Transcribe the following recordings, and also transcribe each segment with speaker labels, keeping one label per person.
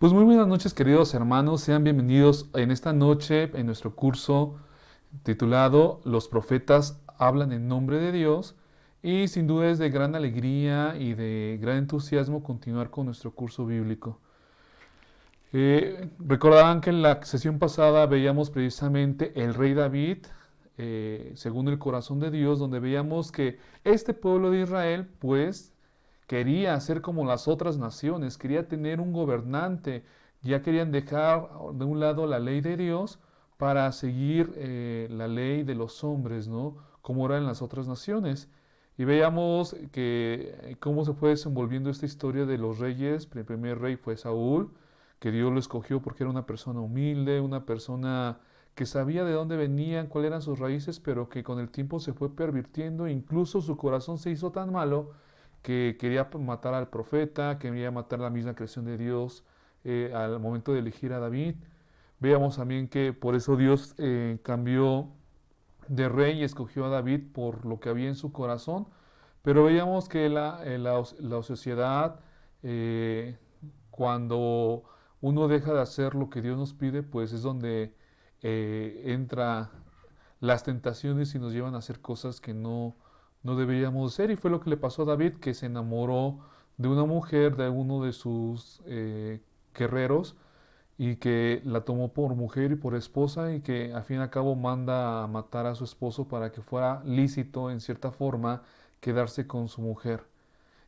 Speaker 1: Pues muy buenas noches, queridos hermanos. Sean bienvenidos en esta noche en nuestro curso titulado Los profetas hablan en nombre de Dios. Y sin duda es de gran alegría y de gran entusiasmo continuar con nuestro curso bíblico. Recordarán que en la sesión pasada veíamos precisamente el rey David, según el corazón de Dios, donde veíamos que este pueblo de Israel, pues, quería ser como las otras naciones, quería tener un gobernante, ya querían dejar de un lado la ley de Dios para seguir la ley de los hombres, ¿no? Como eran las otras naciones. Y veíamos que cómo se fue desenvolviendo esta historia de los reyes. El primer rey fue Saúl, que Dios lo escogió porque era una persona humilde, una persona que sabía de dónde venían, cuáles eran sus raíces, pero que con el tiempo se fue pervirtiendo, incluso su corazón se hizo tan malo que quería matar al profeta, quería matar la misma creación de Dios al momento de elegir a David. Veamos también que por eso Dios cambió de rey y escogió a David por lo que había en su corazón, pero veíamos que la sociedad, eh, cuando uno deja de hacer lo que Dios nos pide, pues es donde entra las tentaciones y nos llevan a hacer cosas que no deberíamos hacer. Y fue lo que le pasó a David, que se enamoró de una mujer, de uno de sus guerreros, y que la tomó por mujer y por esposa, y que al fin y al cabo manda a matar a su esposo para que fuera lícito en cierta forma quedarse con su mujer.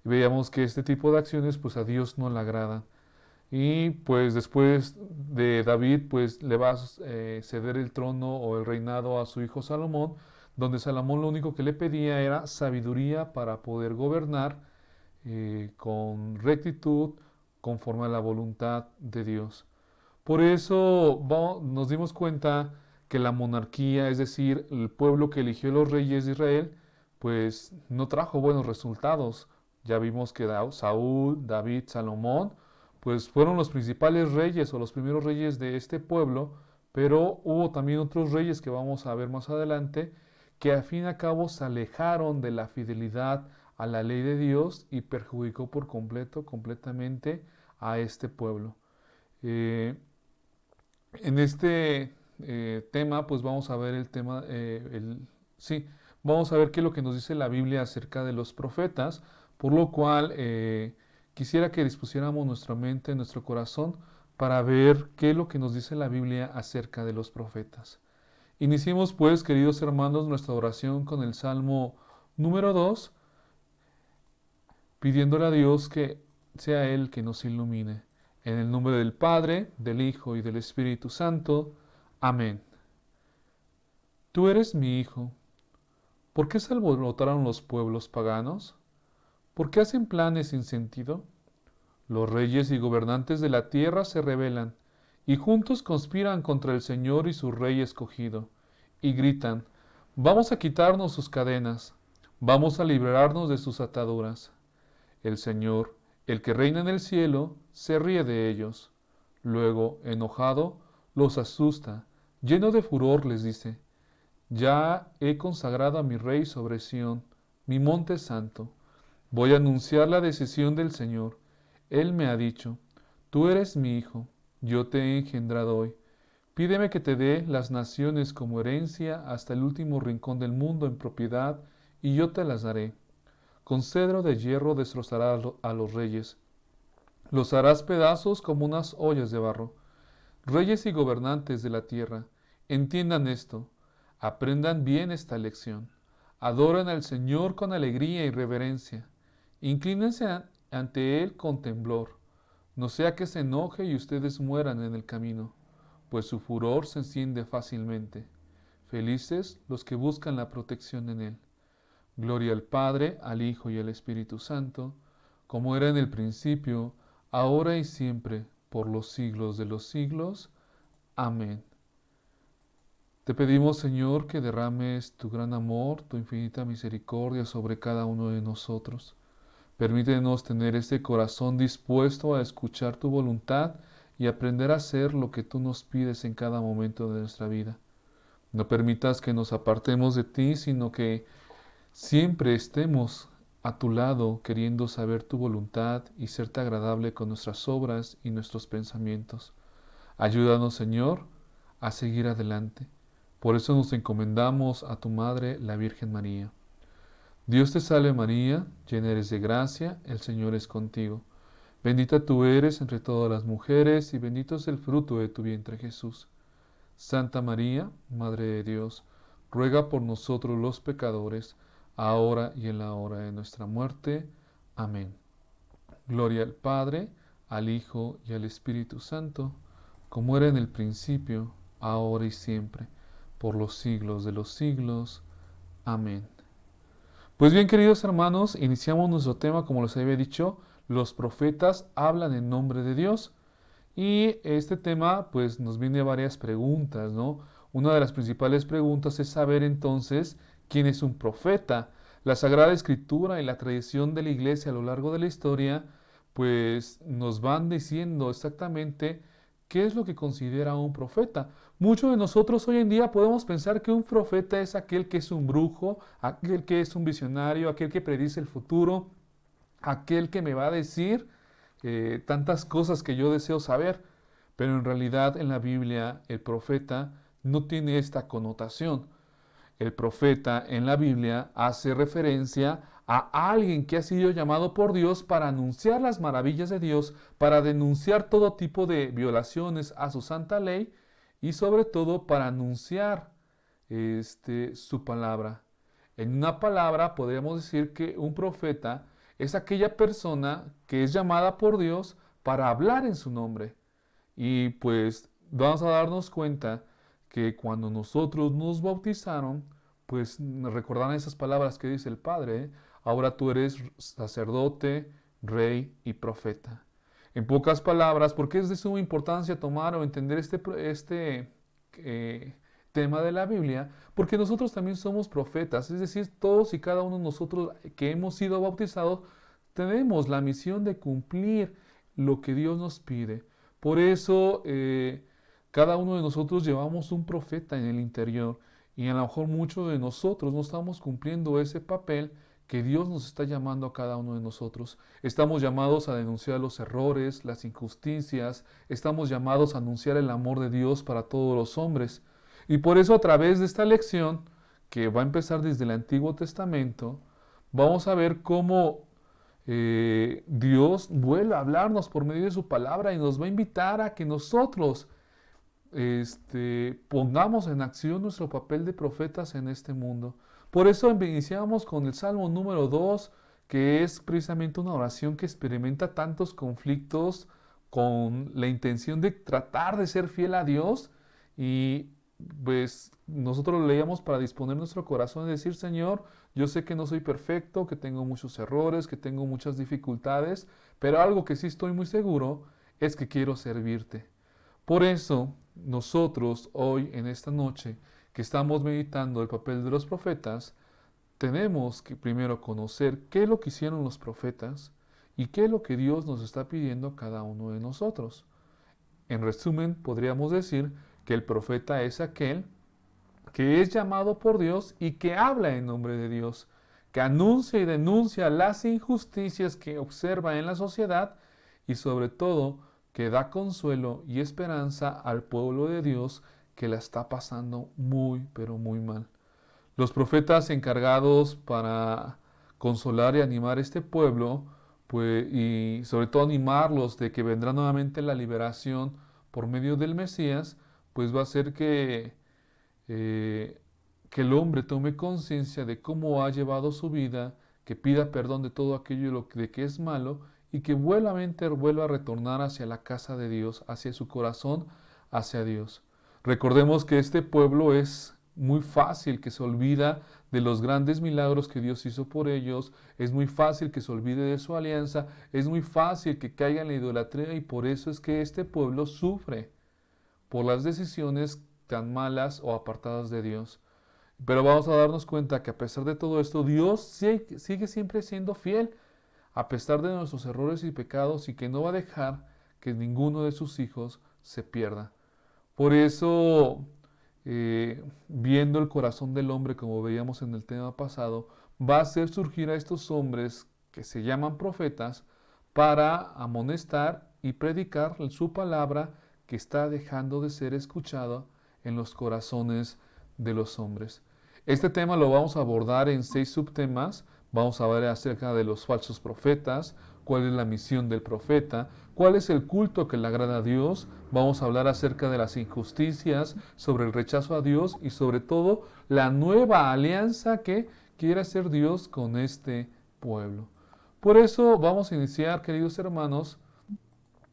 Speaker 1: Y veíamos que este tipo de acciones pues a Dios no le agradan. Y pues después de David, pues le va a ceder el trono o el reinado a su hijo Salomón, donde Salomón lo único que le pedía era sabiduría para poder gobernar con rectitud, conforme a la voluntad de Dios. Por eso nos dimos cuenta que la monarquía, es decir, el pueblo que eligió los reyes de Israel, pues no trajo buenos resultados. Ya vimos que Saúl, David, Salomón, pues fueron los principales reyes o los primeros reyes de este pueblo, pero hubo también otros reyes que vamos a ver más adelante, que al fin y al cabo se alejaron de la fidelidad a la ley de Dios y perjudicó por completo, completamente a este pueblo. Eh, en este tema, pues vamos a ver el tema, sí, vamos a ver qué es lo que nos dice la Biblia acerca de los profetas, por lo cual quisiera que dispusiéramos nuestra mente, nuestro corazón, para ver qué es lo que nos dice la Biblia acerca de los profetas. Iniciemos pues, queridos hermanos, nuestra oración con el Salmo número 2, pidiéndole a Dios que sea Él que nos ilumine. En el nombre del Padre, del Hijo y del Espíritu Santo. Amén. Tú eres mi Hijo. ¿Por qué se alborotaron los pueblos paganos? ¿Por qué hacen planes sin sentido? Los reyes y gobernantes de la tierra se rebelan, y juntos conspiran contra el Señor y su Rey escogido, y gritan, vamos a quitarnos sus cadenas, vamos a liberarnos de sus ataduras. El Señor, el que reina en el cielo, se ríe de ellos. Luego, enojado, los asusta. Lleno de furor, les dice, ya he consagrado a mi rey sobre Sión, mi monte santo. Voy a anunciar la decisión del Señor. Él me ha dicho, tú eres mi hijo, yo te he engendrado hoy. Pídeme que te dé las naciones como herencia hasta el último rincón del mundo en propiedad, y yo te las daré. Con cedro de hierro destrozarás a los reyes. Los harás pedazos como unas ollas de barro. Reyes y gobernantes de la tierra, entiendan esto, aprendan bien esta lección. Adoren al Señor con alegría y reverencia. Inclínense ante Él con temblor. No sea que se enoje y ustedes mueran en el camino, pues su furor se enciende fácilmente. Felices los que buscan la protección en Él. Gloria al Padre, al Hijo y al Espíritu Santo, como era en el principio, ahora y siempre, por los siglos de los siglos. Amén. Te pedimos, Señor, que derrames tu gran amor, tu infinita misericordia sobre cada uno de nosotros. Permítenos tener este corazón dispuesto a escuchar tu voluntad y aprender a hacer lo que tú nos pides en cada momento de nuestra vida. No permitas que nos apartemos de ti, sino que siempre estemos a tu lado, queriendo saber tu voluntad y serte agradable con nuestras obras y nuestros pensamientos. Ayúdanos, Señor, a seguir adelante. Por eso nos encomendamos a tu Madre, la Virgen María. Dios te salve María, llena eres de gracia, el Señor es contigo. Bendita tú eres entre todas las mujeres y bendito es el fruto de tu vientre Jesús. Santa María, Madre de Dios, ruega por nosotros los pecadores, ahora y en la hora de nuestra muerte. Amén. Gloria al Padre, al Hijo y al Espíritu Santo, como era en el principio, ahora y siempre, por los siglos de los siglos. Amén. Pues bien, queridos hermanos, iniciamos nuestro tema, como les había dicho, los profetas hablan en nombre de Dios. Y este tema, pues, nos viene varias preguntas, ¿no? Una de las principales preguntas es saber entonces quién es un profeta. La Sagrada Escritura y la tradición de la Iglesia a lo largo de la historia, pues, nos van diciendo exactamente qué es lo que considera un profeta. Muchos de nosotros hoy en día podemos pensar que un profeta es aquel que es un brujo, aquel que es un visionario, aquel que predice el futuro, aquel que me va a decir tantas cosas que yo deseo saber, pero en realidad en la Biblia el profeta no tiene esta connotación. El profeta en la Biblia hace referencia a alguien que ha sido llamado por Dios para anunciar las maravillas de Dios, para denunciar todo tipo de violaciones a su santa ley y sobre todo para anunciar su palabra. En una palabra podríamos decir que un profeta es aquella persona que es llamada por Dios para hablar en su nombre. Y pues vamos a darnos cuenta que cuando nosotros nos bautizaron, pues recordarán esas palabras que dice el Padre, ahora tú eres sacerdote, rey y profeta. En pocas palabras, porque es de suma importancia tomar o entender eh, tema de la Biblia, porque nosotros también somos profetas, es decir, todos y cada uno de nosotros que hemos sido bautizados, tenemos la misión de cumplir lo que Dios nos pide. Por eso, cada uno de nosotros llevamos un profeta en el interior y a lo mejor muchos de nosotros no estamos cumpliendo ese papel que Dios nos está llamando a cada uno de nosotros. Estamos llamados a denunciar los errores, las injusticias, estamos llamados a anunciar el amor de Dios para todos los hombres. Y por eso a través de esta lección, que va a empezar desde el Antiguo Testamento, vamos a ver cómo Dios vuelve a hablarnos por medio de su palabra y nos va a invitar a que nosotros pongamos en acción nuestro papel de profetas en este mundo. Por eso iniciamos con el Salmo número 2, que es precisamente una oración que experimenta tantos conflictos con la intención de tratar de ser fiel a Dios y pues nosotros lo leíamos para disponer nuestro corazón y decir, Señor, yo sé que no soy perfecto, que tengo muchos errores, que tengo muchas dificultades, pero algo que sí estoy muy seguro es que quiero servirte. Por eso, nosotros hoy, en esta noche, que estamos meditando el papel de los profetas, tenemos que primero conocer qué es lo que hicieron los profetas y qué es lo que Dios nos está pidiendo a cada uno de nosotros. En resumen, podríamos decir que el profeta es aquel que es llamado por Dios y que habla en nombre de Dios, que anuncia y denuncia las injusticias que observa en la sociedad y sobre todo que da consuelo y esperanza al pueblo de Dios que la está pasando muy, pero muy mal. Los profetas encargados para consolar y animar a este pueblo, pues, y sobre todo animarlos de que vendrá nuevamente la liberación por medio del Mesías, pues va a ser eh, que el hombre tome conciencia de cómo ha llevado su vida, que pida perdón de todo aquello de que es malo y que vuelva a retornar hacia la casa de Dios, hacia su corazón, hacia Dios. Recordemos que este pueblo es muy fácil que se olvida de los grandes milagros que Dios hizo por ellos, es muy fácil que se olvide de su alianza, es muy fácil que caiga en la idolatría y por eso es que este pueblo sufre por las decisiones tan malas o apartadas de Dios. Pero vamos a darnos cuenta que a pesar de todo esto, Dios sigue siempre siendo fiel, a pesar de nuestros errores y pecados, y que no va a dejar que ninguno de sus hijos se pierda. Por eso, viendo el corazón del hombre, como veíamos en el tema pasado, va a hacer surgir a estos hombres que se llaman profetas para amonestar y predicar su palabra que está dejando de ser escuchada en los corazones de los hombres. Este tema lo vamos a abordar en 6 subtemas. Vamos a ver acerca de los falsos profetas, cuál es la misión del profeta, cuál es el culto que le agrada a Dios. Vamos a hablar acerca de las injusticias, sobre el rechazo a Dios y sobre todo la nueva alianza que quiere hacer Dios con este pueblo. Por eso vamos a iniciar, queridos hermanos,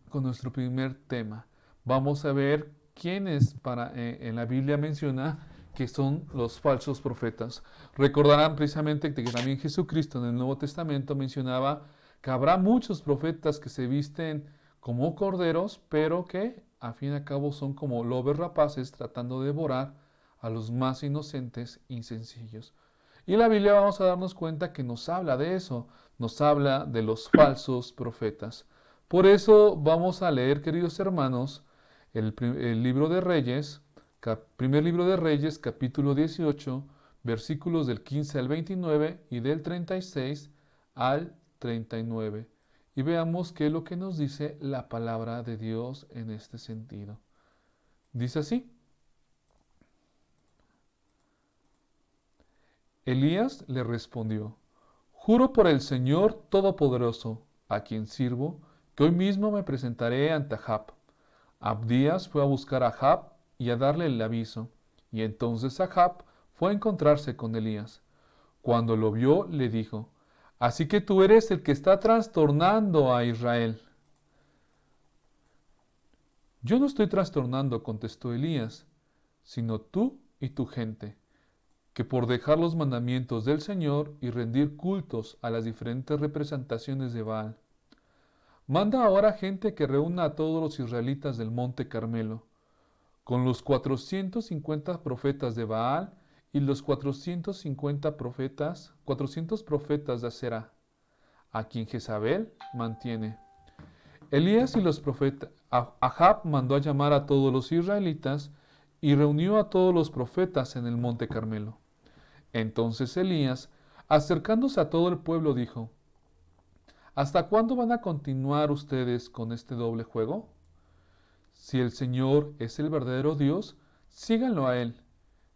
Speaker 1: con nuestro primer tema. Vamos a ver quiénes en la Biblia menciona que son los falsos profetas. Recordarán precisamente que también Jesucristo en el Nuevo Testamento mencionaba que habrá muchos profetas que se visten como corderos, pero que a fin y a cabo son como lobos rapaces tratando de devorar a los más inocentes y sencillos. Y en la Biblia vamos a darnos cuenta que nos habla de eso, nos habla de los falsos profetas. Por eso vamos a leer, queridos hermanos, el libro de Reyes, primer libro de Reyes, capítulo 18, versículos del 15 al 29 y del 36 al 39. Y veamos qué es lo que nos dice la palabra de Dios en este sentido. Dice así: Elías le respondió: Juro por el Señor Todopoderoso, a quien sirvo, que hoy mismo me presentaré ante Ahab. Abdías fue a buscar a Ahab y a darle el aviso, y entonces Ahab fue a encontrarse con Elías. Cuando lo vio, le dijo: Así que tú eres el que está trastornando a Israel. Yo no estoy trastornando, contestó Elías, sino tú y tu gente, que por dejar los mandamientos del Señor y rendir cultos a las diferentes representaciones de Baal. Manda ahora gente que reúna a todos los israelitas del monte Carmelo, con los 450 profetas de Baal y los 400 profetas de Aserá, a quien Jezabel mantiene. Elías y los profetas, Ahab mandó a llamar a todos los israelitas y reunió a todos los profetas en el monte Carmelo. Entonces Elías, acercándose a todo el pueblo, dijo: ¿Hasta cuándo van a continuar ustedes con este doble juego? Si el Señor es el verdadero Dios, síganlo a Él.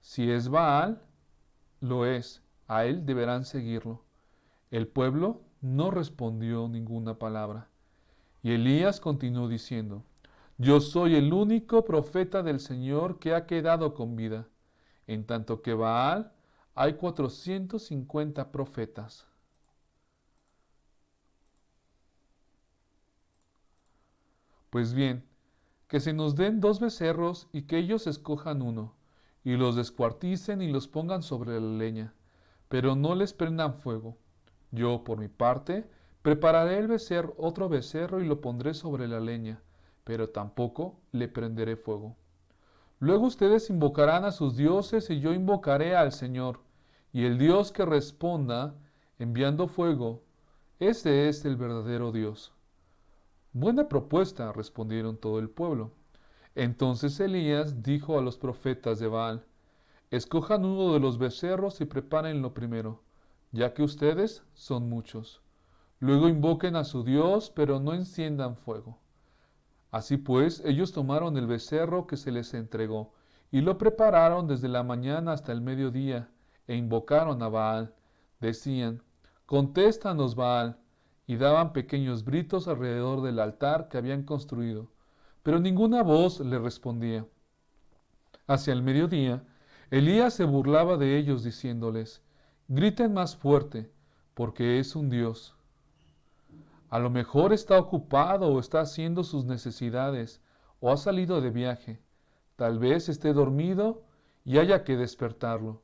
Speaker 1: Si es Baal, lo es. A Él deberán seguirlo. El pueblo no respondió ninguna palabra. Y Elías continuó diciendo: Yo soy el único profeta del Señor que ha quedado con vida. En tanto que Baal, hay 450 profetas. Pues bien, que se nos den 2 becerros y que ellos escojan uno, y los descuarticen y los pongan sobre la leña, pero no les prendan fuego. Yo, por mi parte, prepararé otro becerro y lo pondré sobre la leña, pero tampoco le prenderé fuego. Luego ustedes invocarán a sus dioses y yo invocaré al Señor, y el Dios que responda enviando fuego, ese es el verdadero Dios. Buena propuesta, respondieron todo el pueblo. Entonces Elías dijo a los profetas de Baal: Escojan uno de los becerros y prepárenlo primero, ya que ustedes son muchos. Luego invoquen a su Dios, pero no enciendan fuego. Así pues, ellos tomaron el becerro que se les entregó, y lo prepararon desde la mañana hasta el mediodía, e invocaron a Baal. Decían: Contéstanos, Baal, y daban pequeños gritos alrededor del altar que habían construido, pero ninguna voz le respondía. Hacia el mediodía, Elías se burlaba de ellos diciéndoles: Griten más fuerte, porque es un Dios. A lo mejor está ocupado o está haciendo sus necesidades, o ha salido de viaje. Tal vez esté dormido y haya que despertarlo.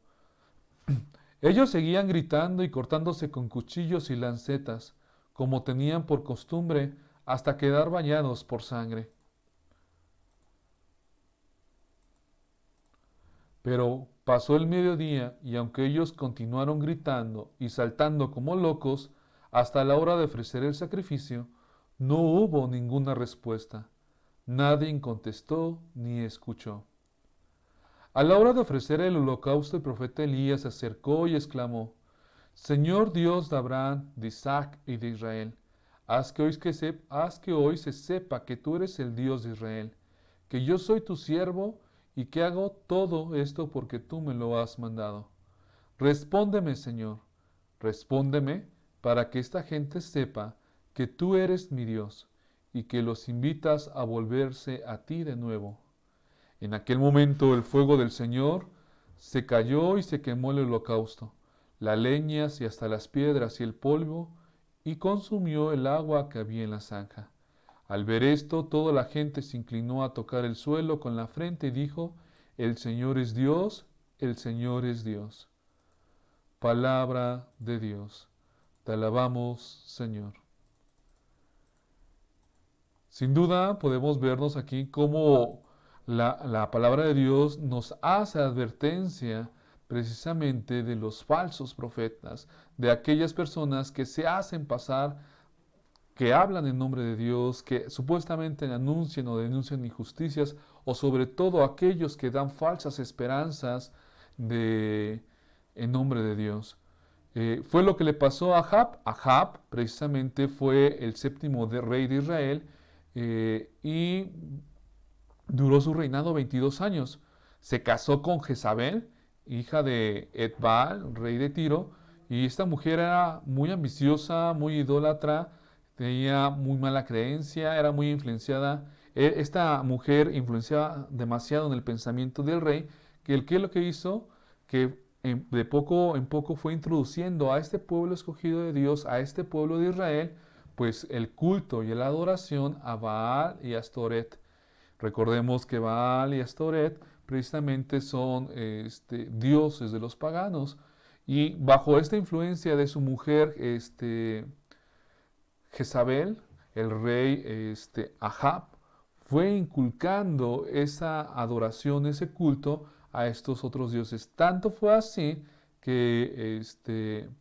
Speaker 1: Ellos seguían gritando y cortándose con cuchillos y lancetas, como tenían por costumbre, hasta quedar bañados por sangre. Pero pasó el mediodía y aunque ellos continuaron gritando y saltando como locos hasta la hora de ofrecer el sacrificio, no hubo ninguna respuesta. Nadie contestó ni escuchó. A la hora de ofrecer el holocausto, el profeta Elías se acercó y exclamó: Señor Dios de Abraham, de Isaac y de Israel, haz que hoy se sepa que tú eres el Dios de Israel, que yo soy tu siervo y que hago todo esto porque tú me lo has mandado. Respóndeme, Señor, respóndeme para que esta gente sepa que tú eres mi Dios y que los invitas a volverse a ti de nuevo. En aquel momento el fuego del Señor se cayó y se quemó el holocausto, las leñas y hasta las piedras y el polvo, y consumió el agua que había en la zanja. Al ver esto, toda la gente se inclinó a tocar el suelo con la frente y dijo, el Señor es Dios, el Señor es Dios. Palabra de Dios. Te alabamos, Señor. Sin duda podemos vernos aquí como la palabra de Dios nos hace advertencia precisamente de los falsos profetas, de aquellas personas que se hacen pasar, que hablan en nombre de Dios, que supuestamente anuncian o denuncian injusticias, o sobre todo aquellos que dan falsas esperanzas en nombre de Dios. Fue lo que le pasó a Ahab. Ahab precisamente fue el séptimo rey de Israel y duró su reinado 22 años. Se casó con Jezabel, hija de Etbaal, rey de Tiro, y esta mujer era muy ambiciosa, muy idólatra, tenía muy mala creencia, era muy influenciada. Esta mujer influenciaba demasiado en el pensamiento del rey, que lo que hizo, que de poco en poco fue introduciendo a este pueblo escogido de Dios, a este pueblo de Israel, pues el culto y la adoración a Baal y a Astoret. Recordemos que Baal y Astoret precisamente son dioses de los paganos. Y bajo esta influencia de su mujer, Jezabel, el rey Ahab, fue inculcando esa adoración, ese culto a estos otros dioses. Tanto fue así que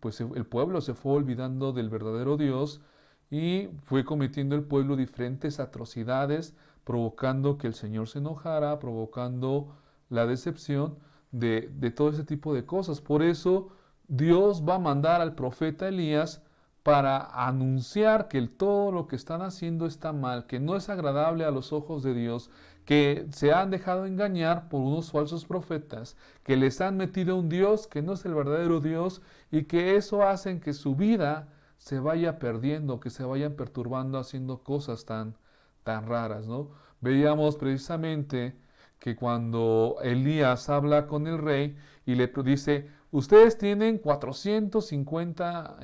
Speaker 1: pues el pueblo se fue olvidando del verdadero Dios y fue cometiendo el pueblo diferentes atrocidades, provocando que el Señor se enojara, provocando la decepción de todo ese tipo de cosas. Por eso Dios va a mandar al profeta Elías para anunciar que todo lo que están haciendo está mal, que no es agradable a los ojos de Dios, que se han dejado engañar por unos falsos profetas, que les han metido a un Dios que no es el verdadero Dios y que eso hace que su vida se vaya perdiendo, que se vayan perturbando haciendo cosas tan raras, ¿no? Veíamos precisamente que cuando Elías habla con el rey y le dice, ustedes tienen 450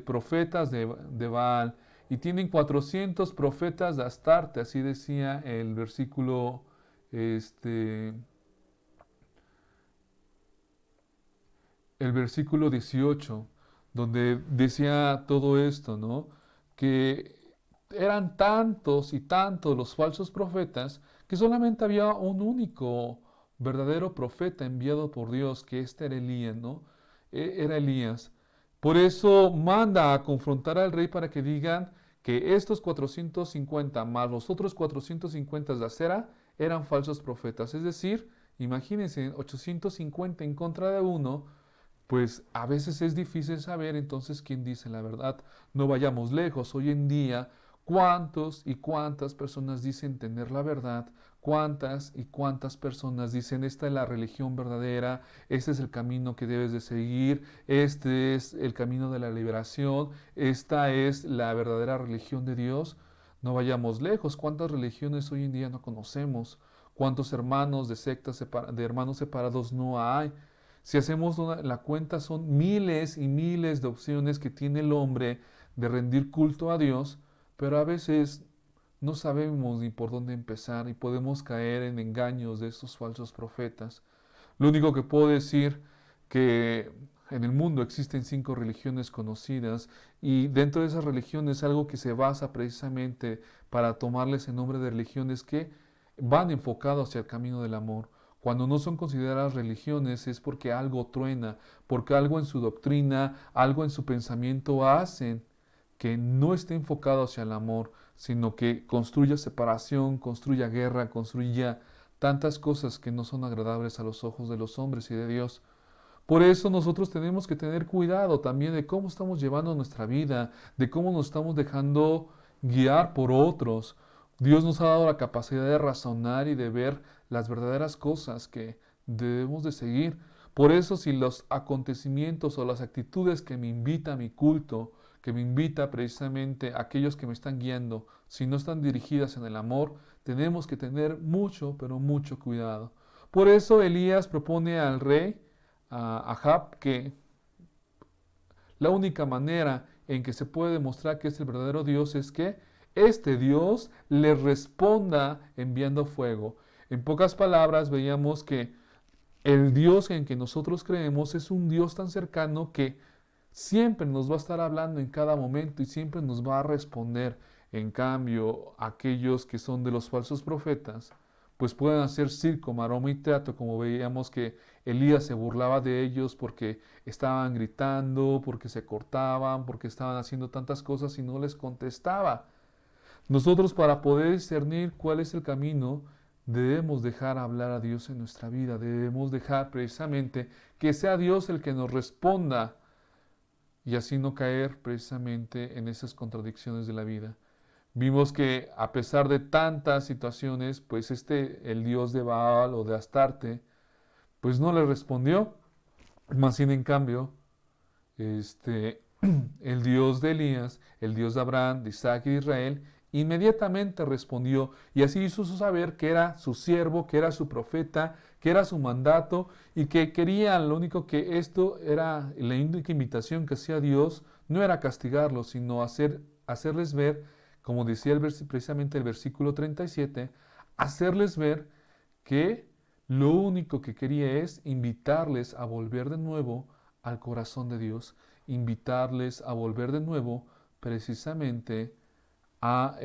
Speaker 1: profetas de Baal y tienen 400 profetas de Astarte, así decía el versículo, este, el versículo 18, donde decía todo esto, ¿no? Que eran tantos y tantos los falsos profetas que solamente había un único verdadero profeta enviado por Dios, que este era Elías, ¿no? Era Elías. Por eso manda a confrontar al rey para que digan que estos 450 más los otros 450 de acera eran falsos profetas. Es decir, imagínense, 850 en contra de uno, pues a veces es difícil saber entonces quién dice la verdad. No vayamos lejos. Hoy en día, ¿cuántos y cuántas personas dicen tener la verdad? ¿Cuántas y cuántas personas dicen esta es la religión verdadera? Este es el camino que debes de seguir. Este es el camino de la liberación. Esta es la verdadera religión de Dios. No vayamos lejos. ¿Cuántas religiones hoy en día no conocemos? ¿Cuántos hermanos de sectas, de hermanos separados no hay? Si hacemos la cuenta, son miles y miles de opciones que tiene el hombre de rendir culto a Dios, pero a veces no sabemos ni por dónde empezar y podemos caer en engaños de estos falsos profetas. Lo único que puedo decir que en el mundo existen 5 religiones conocidas y dentro de esas religiones algo que se basa precisamente para tomarles el nombre de religiones que van enfocados hacia el camino del amor. Cuando no son consideradas religiones es porque algo truena, porque algo en su doctrina, algo en su pensamiento hacen que no esté enfocado hacia el amor, sino que construya separación, construya guerra, construya tantas cosas que no son agradables a los ojos de los hombres y de Dios. Por eso nosotros tenemos que tener cuidado también de cómo estamos llevando nuestra vida, de cómo nos estamos dejando guiar por otros. Dios nos ha dado la capacidad de razonar y de ver las verdaderas cosas que debemos de seguir. Por eso si los acontecimientos o las actitudes que me invita a mi culto, que me invita precisamente a aquellos que me están guiando, si no están dirigidas en el amor, tenemos que tener mucho, pero mucho cuidado. Por eso Elías propone al rey, a Ahab, que la única manera en que se puede demostrar que es el verdadero Dios es que este Dios le responda enviando fuego. En pocas palabras, veíamos que el Dios en que nosotros creemos es un Dios tan cercano que siempre nos va a estar hablando en cada momento y siempre nos va a responder. En cambio, aquellos que son de los falsos profetas, pues pueden hacer circo, maroma y teatro, como veíamos que Elías se burlaba de ellos porque estaban gritando, porque se cortaban, porque estaban haciendo tantas cosas y no les contestaba. Nosotros, para poder discernir cuál es el camino, debemos dejar hablar a Dios en nuestra vida, debemos dejar precisamente que sea Dios el que nos responda y así no caer precisamente en esas contradicciones de la vida. Vimos que a pesar de tantas situaciones, pues el dios de Baal o de Astarte, pues no le respondió. Más bien en cambio, el Dios de Elías, el Dios de Abraham, de Isaac y de Israel, inmediatamente respondió y así hizo saber que era su siervo, que era su profeta, que era su mandato y que quería, lo único que esto era, la única invitación que hacía Dios, no era castigarlos, sino hacerles ver, como decía precisamente el versículo 37, hacerles ver que lo único que quería es invitarles a volver de nuevo al corazón de Dios, invitarles a volver de nuevo precisamente a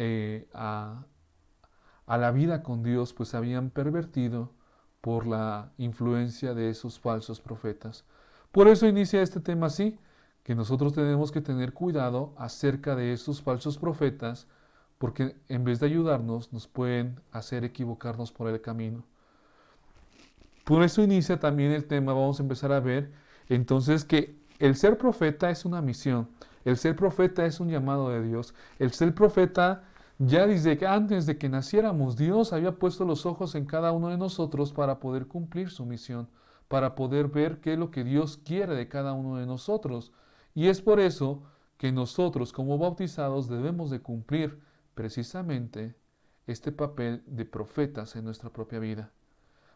Speaker 1: la vida con Dios, pues se habían pervertido por la influencia de esos falsos profetas. Por eso inicia este tema así, que nosotros tenemos que tener cuidado acerca de esos falsos profetas, porque en vez de ayudarnos, nos pueden hacer equivocarnos por el camino. Por eso inicia también el tema, vamos a empezar a ver entonces que el ser profeta es una misión, el ser profeta es un llamado de Dios, el ser profeta ya desde que antes de que naciéramos Dios había puesto los ojos en cada uno de nosotros para poder cumplir su misión, para poder ver qué es lo que Dios quiere de cada uno de nosotros. Y es por eso que nosotros como bautizados debemos de cumplir precisamente este papel de profetas en nuestra propia vida.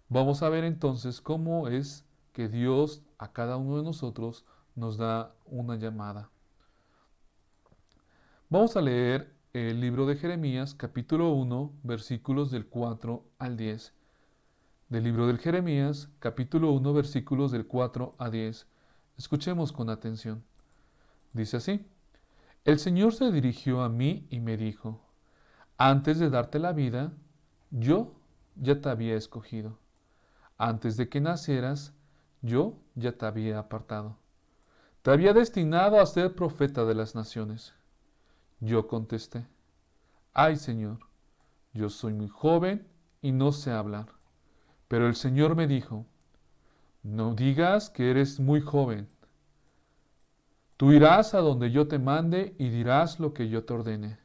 Speaker 1: Vamos a ver entonces cómo es que Dios a cada uno de nosotros nos da una llamada. Vamos a leer el libro de Jeremías, capítulo 1, versículos del 4 al 10. Del libro del Jeremías, capítulo 1, versículos del 4 a 10. Escuchemos con atención. Dice así: El Señor se dirigió a mí y me dijo: Antes de darte la vida, yo ya te había escogido. Antes de que nacieras, yo ya te había apartado. Te había destinado a ser profeta de las naciones. Yo contesté: Ay, Señor, yo soy muy joven y no sé hablar. Pero el Señor me dijo: No digas que eres muy joven. Tú irás a donde yo te mande y dirás lo que yo te ordene.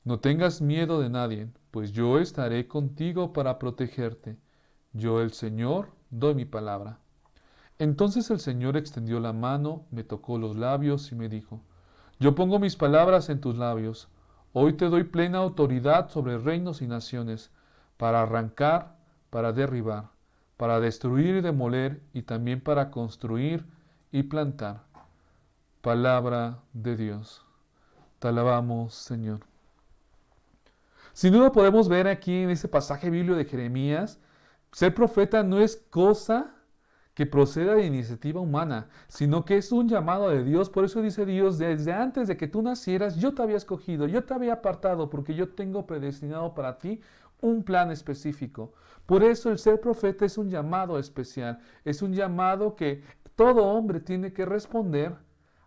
Speaker 1: No tengas miedo de nadie, pues yo estaré contigo para protegerte. Yo, el Señor, doy mi palabra. Entonces el Señor extendió la mano, me tocó los labios y me dijo: Yo pongo mis palabras en tus labios. Hoy te doy plena autoridad sobre reinos y naciones, para arrancar, para derribar, para destruir y demoler, y también para construir y plantar. Palabra de Dios. Te alabamos, Señor. Sin duda podemos ver aquí en este pasaje bíblico de Jeremías, ser profeta no es cosa que proceda de iniciativa humana, sino que es un llamado de Dios. Por eso dice Dios: desde antes de que tú nacieras, yo te había escogido, yo te había apartado, porque yo tengo predestinado para ti un plan específico. Por eso el ser profeta es un llamado especial, es un llamado que todo hombre tiene que responder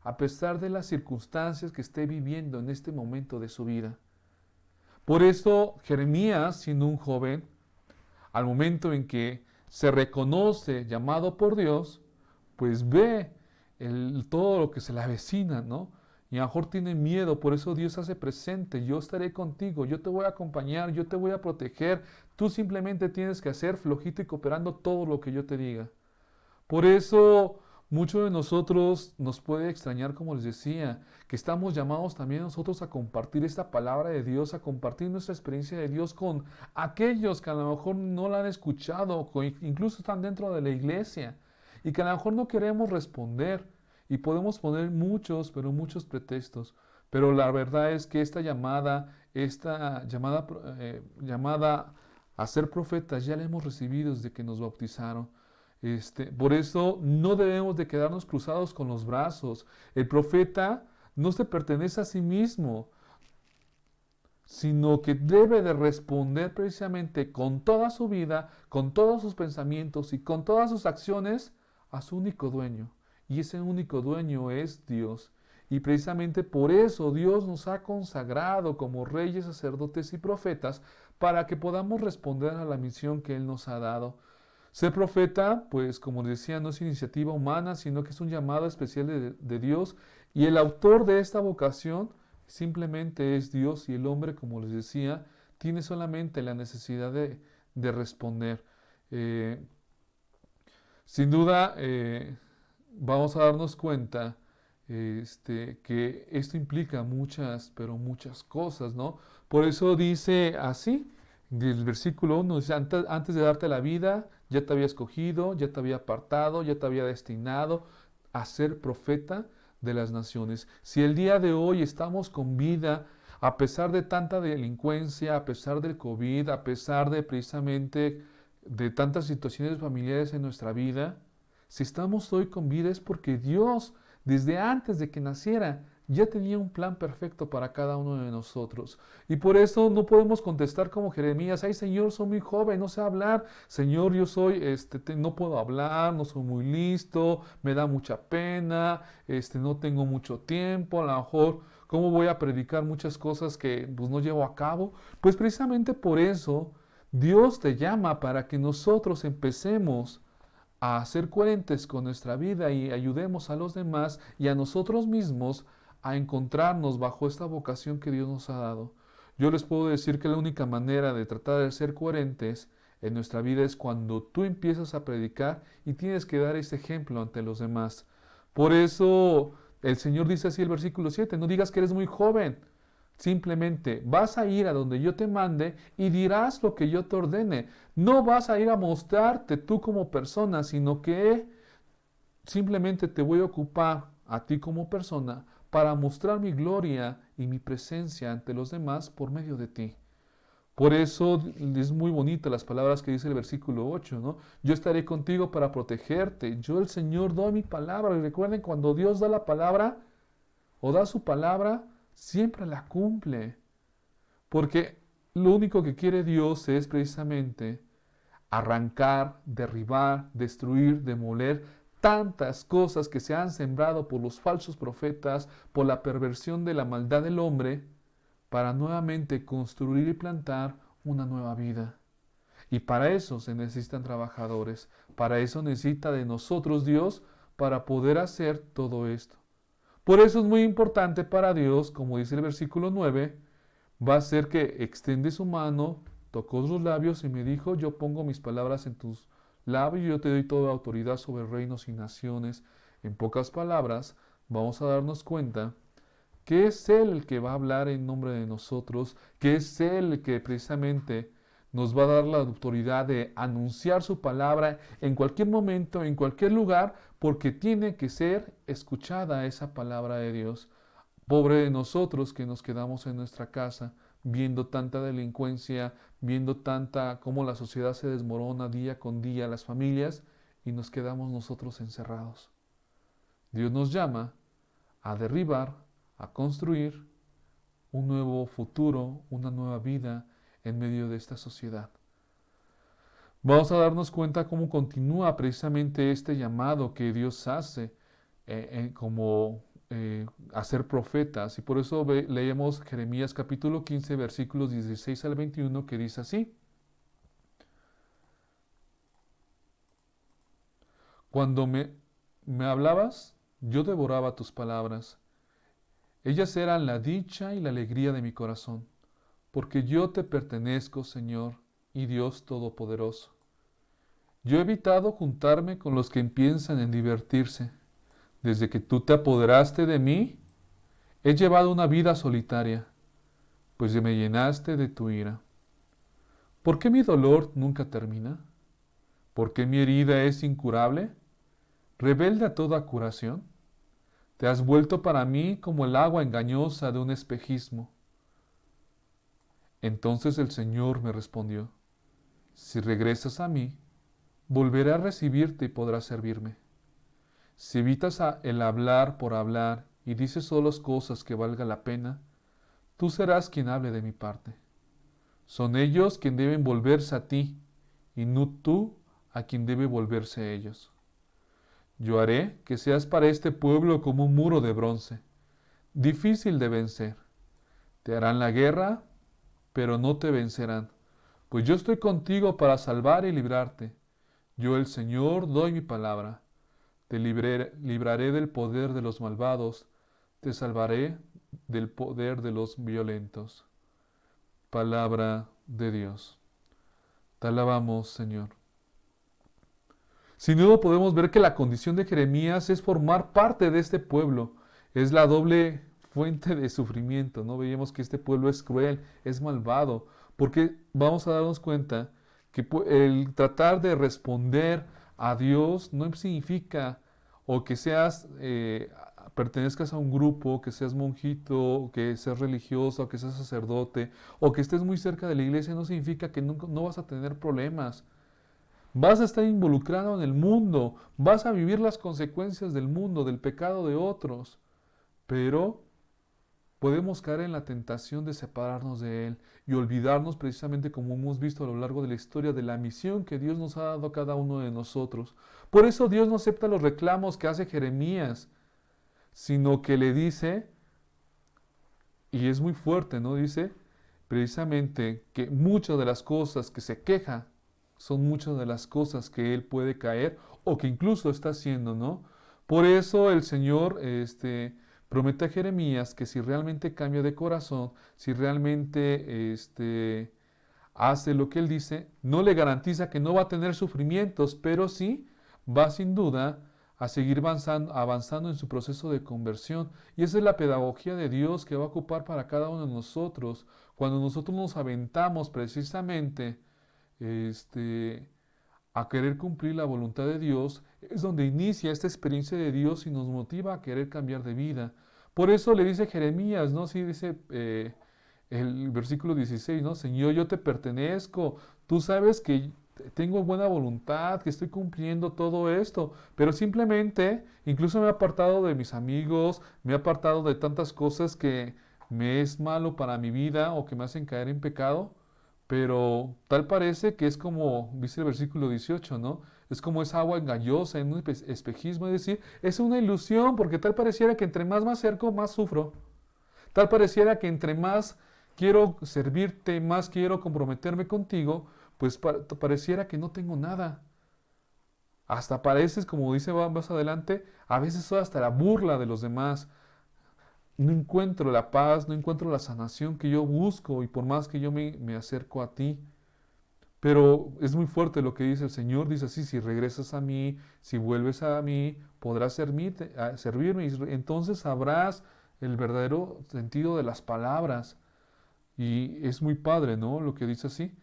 Speaker 1: a pesar de las circunstancias que esté viviendo en este momento de su vida. Por eso Jeremías, siendo un joven, al momento en que se reconoce llamado por Dios, pues ve todo lo que se le avecina, ¿no? Y a lo mejor tiene miedo, por eso Dios hace presente, yo estaré contigo, yo te voy a acompañar, yo te voy a proteger, tú simplemente tienes que hacer flojito y cooperando todo lo que yo te diga. Por eso muchos de nosotros nos puede extrañar, como les decía, que estamos llamados también nosotros a compartir esta palabra de Dios, a compartir nuestra experiencia de Dios con aquellos que a lo mejor no la han escuchado, incluso están dentro de la iglesia y que a lo mejor no queremos responder y podemos poner muchos, pero muchos pretextos. Pero la verdad es que esta llamada a ser profetas ya la hemos recibido desde que nos bautizaron. Por eso no debemos de quedarnos cruzados con los brazos. El profeta no se pertenece a sí mismo, sino que debe de responder precisamente con toda su vida, con todos sus pensamientos y con todas sus acciones a su único dueño. Y ese único dueño es Dios. Y precisamente por eso Dios nos ha consagrado como reyes, sacerdotes y profetas para que podamos responder a la misión que Él nos ha dado. Ser profeta, pues como decía, no es iniciativa humana, sino que es un llamado especial de Dios. Y el autor de esta vocación simplemente es Dios y el hombre, como les decía, tiene solamente la necesidad de responder. Eh, Sin duda, vamos a darnos cuenta que esto implica muchas, pero muchas cosas, ¿no? Por eso dice así, del versículo 1, dice, antes de darte la vida, ya te había escogido, ya te había apartado, ya te había destinado a ser profeta de las naciones. Si el día de hoy estamos con vida, a pesar de tanta delincuencia, a pesar del COVID, a pesar de precisamente de tantas situaciones familiares en nuestra vida, si estamos hoy con vida es porque Dios, desde antes de que naciera, ya tenía un plan perfecto para cada uno de nosotros. Y por eso no podemos contestar como Jeremías, ay Señor, soy muy joven, no sé hablar. Señor, yo soy, no puedo hablar, no soy muy listo, me da mucha pena, no tengo mucho tiempo, a lo mejor, ¿cómo voy a predicar muchas cosas que pues, no llevo a cabo? Pues precisamente por eso Dios te llama para que nosotros empecemos a ser coherentes con nuestra vida y ayudemos a los demás y a nosotros mismos a encontrarnos bajo esta vocación que Dios nos ha dado. Yo les puedo decir que la única manera de tratar de ser coherentes en nuestra vida es cuando tú empiezas a predicar y tienes que dar ese ejemplo ante los demás. Por eso el Señor dice así el versículo 7, no digas que eres muy joven. Simplemente vas a ir a donde yo te mande y dirás lo que yo te ordene. No vas a ir a mostrarte tú como persona, sino que simplemente te voy a ocupar a ti como persona para mostrar mi gloria y mi presencia ante los demás por medio de ti. Por eso es muy bonita las palabras que dice el versículo 8, ¿no? Yo estaré contigo para protegerte. Yo, el Señor, doy mi palabra. Y recuerden, cuando Dios da la palabra o da su palabra, siempre la cumple. Porque lo único que quiere Dios es precisamente arrancar, derribar, destruir, demoler tantas cosas que se han sembrado por los falsos profetas, por la perversión de la maldad del hombre, para nuevamente construir y plantar una nueva vida. Y para eso se necesitan trabajadores, para eso necesita de nosotros Dios para poder hacer todo esto. Por eso es muy importante para Dios, como dice el versículo 9, va a ser que extiende su mano, tocó sus labios y me dijo, yo pongo mis palabras en tus labios y yo te doy toda autoridad sobre reinos y naciones. En pocas palabras, vamos a darnos cuenta que es Él el que va a hablar en nombre de nosotros, que es Él el que precisamente nos va a dar la autoridad de anunciar su palabra en cualquier momento, en cualquier lugar, porque tiene que ser escuchada esa palabra de Dios. Pobre de nosotros que nos quedamos en nuestra casa viendo tanta delincuencia, viendo tanta cómo la sociedad se desmorona día con día, las familias, y nos quedamos nosotros encerrados. Dios nos llama a derribar, a construir un nuevo futuro, una nueva vida en medio de esta sociedad. Vamos a darnos cuenta cómo continúa precisamente este llamado que Dios hace como a ser profetas. Y por eso leemos Jeremías capítulo 15, versículos 16 al 21, que dice así. Cuando me me hablabas, yo devoraba tus palabras. Ellas eran la dicha y la alegría de mi corazón, porque yo te pertenezco, Señor y Dios Todopoderoso. Yo he evitado juntarme con los que piensan en divertirse. Desde que tú te apoderaste de mí, he llevado una vida solitaria, pues me llenaste de tu ira. ¿Por qué mi dolor nunca termina? ¿Por qué mi herida es incurable? Rebelde a toda curación, te has vuelto para mí como el agua engañosa de un espejismo. Entonces el Señor me respondió, si regresas a mí, volveré a recibirte y podrás servirme. Si evitas el hablar por hablar y dices solo cosas que valga la pena, tú serás quien hable de mi parte. Son ellos quien deben volverse a ti, y no tú a quien debe volverse ellos. Yo haré que seas para este pueblo como un muro de bronce, difícil de vencer. Te harán la guerra, pero no te vencerán, pues yo estoy contigo para salvar y librarte. Yo, el Señor, doy mi palabra. Te libraré del poder de los malvados, te salvaré del poder de los violentos. Palabra de Dios. Te alabamos, Señor. Sin duda podemos ver que la condición de Jeremías es formar parte de este pueblo. Es la doble fuente de sufrimiento, ¿no? Veíamos que este pueblo es cruel, es malvado, porque vamos a darnos cuenta que el tratar de responder a Dios no significa o que seas, pertenezcas a un grupo, que seas monjito, que seas religioso, que seas sacerdote, o que estés muy cerca de la iglesia, no significa que no vas a tener problemas. Vas a estar involucrado en el mundo, vas a vivir las consecuencias del mundo, del pecado de otros, pero podemos caer en la tentación de separarnos de Él y olvidarnos precisamente como hemos visto a lo largo de la historia de la misión que Dios nos ha dado a cada uno de nosotros. Por eso Dios no acepta los reclamos que hace Jeremías, sino que le dice, y es muy fuerte, ¿no? Dice precisamente que muchas de las cosas que se queja son muchas de las cosas que él puede caer o que incluso está haciendo, ¿no? Por eso el Señor promete a Jeremías que si realmente cambia de corazón, si realmente hace lo que él dice, no le garantiza que no va a tener sufrimientos, pero sí va sin duda a seguir avanzando en su proceso de conversión. Y esa es la pedagogía de Dios que va a ocupar para cada uno de nosotros. Cuando nosotros nos aventamos precisamente a querer cumplir la voluntad de Dios, es donde inicia esta experiencia de Dios y nos motiva a querer cambiar de vida. Por eso le dice Jeremías, ¿no? Sí, dice el versículo 16, ¿no? Señor, yo te pertenezco, tú sabes que tengo buena voluntad, que estoy cumpliendo todo esto, pero simplemente, incluso me he apartado de mis amigos, me he apartado de tantas cosas que me es malo para mi vida o que me hacen caer en pecado, pero tal parece que es como, dice el versículo 18, ¿no? Es como esa agua engañosa en un espejismo, es decir, es una ilusión, porque tal pareciera que entre más me acerco, más sufro. Tal pareciera que entre más quiero servirte, más quiero comprometerme contigo, pues pareciera que no tengo nada. Hasta pareces, como dice más adelante, a veces soy hasta la burla de los demás. No encuentro la paz, no encuentro la sanación que yo busco y por más que yo me acerco a ti. Pero es muy fuerte lo que dice el Señor, dice así, si regresas a mí, si vuelves a mí, podrás servirme y entonces sabrás el verdadero sentido de las palabras. Y es muy padre, ¿no? Lo que dice así,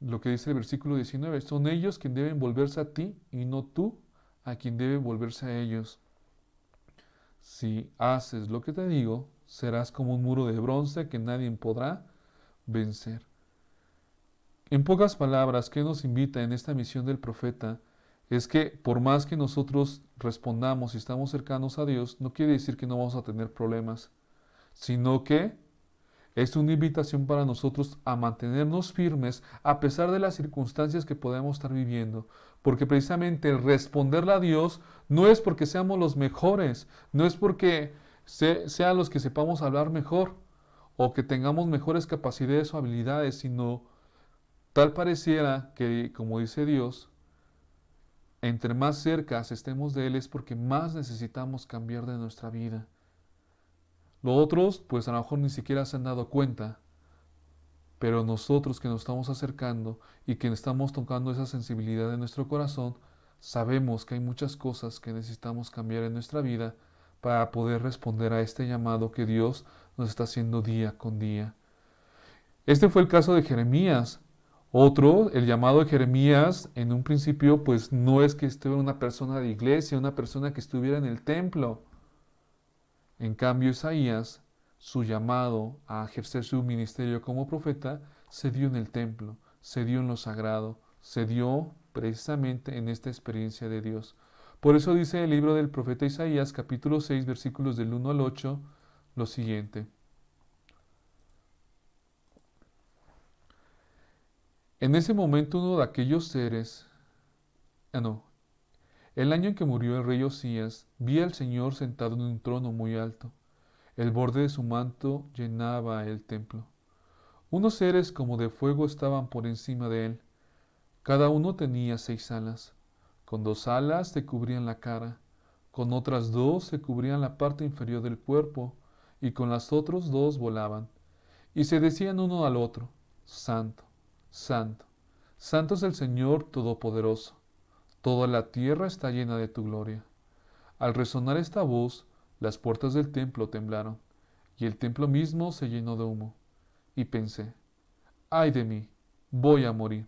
Speaker 1: lo que dice el versículo 19, son ellos quien deben volverse a ti y no tú a quien debe volverse a ellos. Si haces lo que te digo, serás como un muro de bronce que nadie podrá vencer. En pocas palabras, ¿qué nos invita en esta misión del profeta? Es que por más que nosotros respondamos y estamos cercanos a Dios, no quiere decir que no vamos a tener problemas, sino que es una invitación para nosotros a mantenernos firmes a pesar de las circunstancias que podemos estar viviendo. Porque precisamente el responderle a Dios no es porque seamos los mejores, no es porque sean los que sepamos hablar mejor o que tengamos mejores capacidades o habilidades, sino tal pareciera que, como dice Dios, entre más cerca estemos de Él es porque más necesitamos cambiar de nuestra vida. Los otros, pues a lo mejor ni siquiera se han dado cuenta, pero nosotros que nos estamos acercando y que estamos tocando esa sensibilidad de nuestro corazón, sabemos que hay muchas cosas que necesitamos cambiar en nuestra vida para poder responder a este llamado que Dios nos está haciendo día con día. Este fue el caso de Jeremías. Otro, el llamado de Jeremías, en un principio, pues no es que estuviera una persona de iglesia, una persona que estuviera en el templo. En cambio, Isaías, su llamado a ejercer su ministerio como profeta, se dio en el templo, se dio en lo sagrado, se dio precisamente en esta experiencia de Dios. Por eso dice el libro del profeta Isaías, capítulo 6, versículos del 1 al 8, lo siguiente. En ese momento uno de aquellos seres, el año en que murió el rey Osías, vi al Señor sentado en un trono muy alto. El borde de su manto llenaba el templo. Unos seres como de fuego estaban por encima de él. Cada uno tenía 6 alas. Con 2 alas se cubrían la cara, con otras 2 se cubrían la parte inferior del cuerpo, y con las otras 2 volaban. Y se decían uno al otro, Santo, Santo, Santo es el Señor Todopoderoso. Toda la tierra está llena de tu gloria. Al resonar esta voz, las puertas del templo temblaron, y el templo mismo se llenó de humo. Y pensé, ay de mí, voy a morir.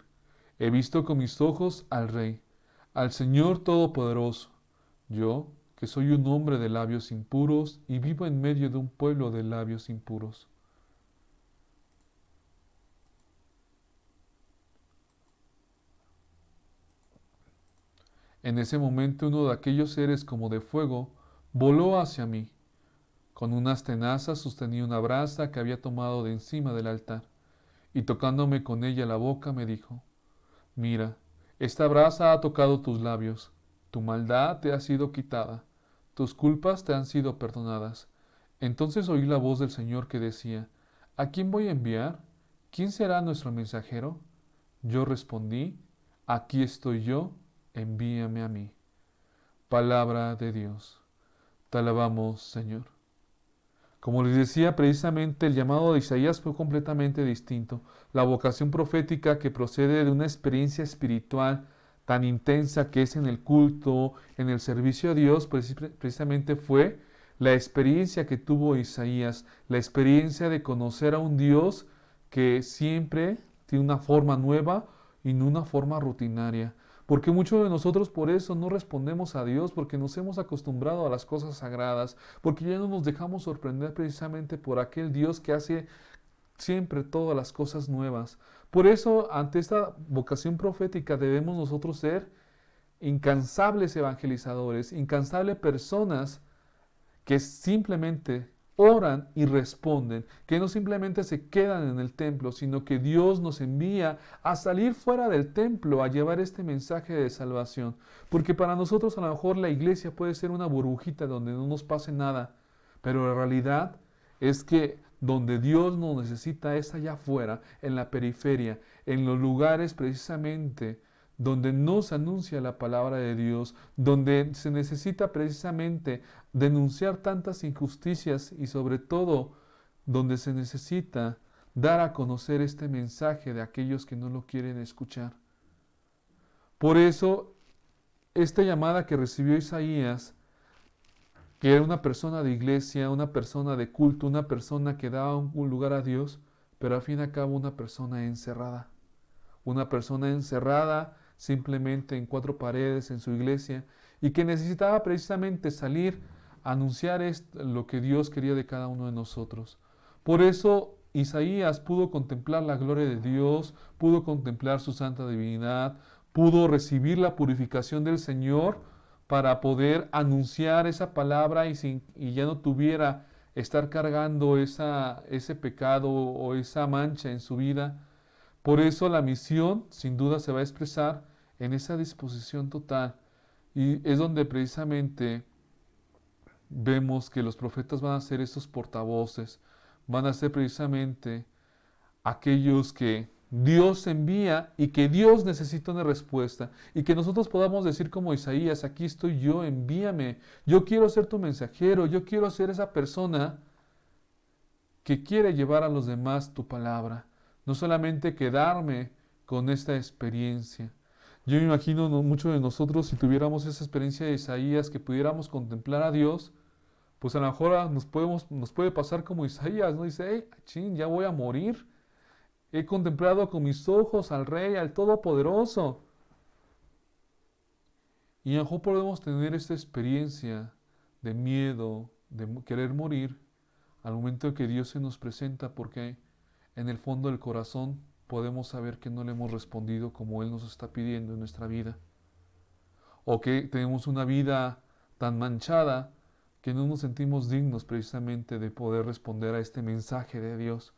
Speaker 1: He visto con mis ojos al Rey, al Señor Todopoderoso. Yo, que soy un hombre de labios impuros y vivo en medio de un pueblo de labios impuros. En ese momento uno de aquellos seres como de fuego voló hacia mí. Con unas tenazas sostenía una brasa que había tomado de encima del altar, y tocándome con ella la boca me dijo, mira, esta brasa ha tocado tus labios, tu maldad te ha sido quitada, tus culpas te han sido perdonadas. Entonces oí la voz del Señor que decía, ¿a quién voy a enviar? ¿Quién será nuestro mensajero? Yo respondí, aquí estoy yo, envíame a mí. Palabra de Dios. Te alabamos, Señor. Como les decía, precisamente el llamado de Isaías fue completamente distinto. La vocación profética que procede de una experiencia espiritual tan intensa que es en el culto, en el servicio a Dios, precisamente fue la experiencia que tuvo Isaías, la experiencia de conocer a un Dios que siempre tiene una forma nueva y no una forma rutinaria. Porque muchos de nosotros por eso no respondemos a Dios, porque nos hemos acostumbrado a las cosas sagradas, porque ya no nos dejamos sorprender precisamente por aquel Dios que hace siempre todas las cosas nuevas. Por eso, ante esta vocación profética debemos nosotros ser incansables evangelizadores, incansables personas que simplemente oran y responden, que no simplemente se quedan en el templo, sino que Dios nos envía a salir fuera del templo, a llevar este mensaje de salvación. Porque para nosotros a lo mejor la iglesia puede ser una burbujita donde no nos pase nada, pero la realidad es que donde Dios nos necesita es allá afuera, en la periferia, en los lugares precisamente donde no se anuncia la palabra de Dios, donde se necesita precisamente denunciar tantas injusticias y sobre todo donde se necesita dar a conocer este mensaje de aquellos que no lo quieren escuchar. Por eso, esta llamada que recibió Isaías, que era una persona de iglesia, una persona de culto, una persona que daba un lugar a Dios, pero al fin y al cabo una persona encerrada. Una persona encerrada simplemente en 4 paredes en su iglesia y que necesitaba precisamente salir a anunciar lo que Dios quería de cada uno de nosotros. Por eso Isaías pudo contemplar la gloria de Dios, pudo contemplar su santa divinidad, pudo recibir la purificación del Señor para poder anunciar esa palabra y ya no tuviera estar cargando ese pecado o esa mancha en su vida. Por eso la misión sin duda se va a expresar en esa disposición total. Y es donde precisamente vemos que los profetas van a ser esos portavoces, van a ser precisamente aquellos que Dios envía y que Dios necesita una respuesta y que nosotros podamos decir como Isaías, aquí estoy yo, envíame, yo quiero ser tu mensajero, yo quiero ser esa persona que quiere llevar a los demás tu palabra, no solamente quedarme con esta experiencia. Yo me imagino muchos de nosotros si tuviéramos esa experiencia de Isaías, que pudiéramos contemplar a Dios, pues a lo mejor nos puede pasar como Isaías, ¿no? Dice, hey, chin, ya voy a morir. He contemplado con mis ojos al Rey, al Todopoderoso. Y a lo mejor podemos tener esta experiencia de miedo, de querer morir, al momento que Dios se nos presenta, porque en el fondo del corazón podemos saber que no le hemos respondido como Él nos está pidiendo en nuestra vida. O que tenemos una vida tan manchada que no nos sentimos dignos precisamente de poder responder a este mensaje de Dios.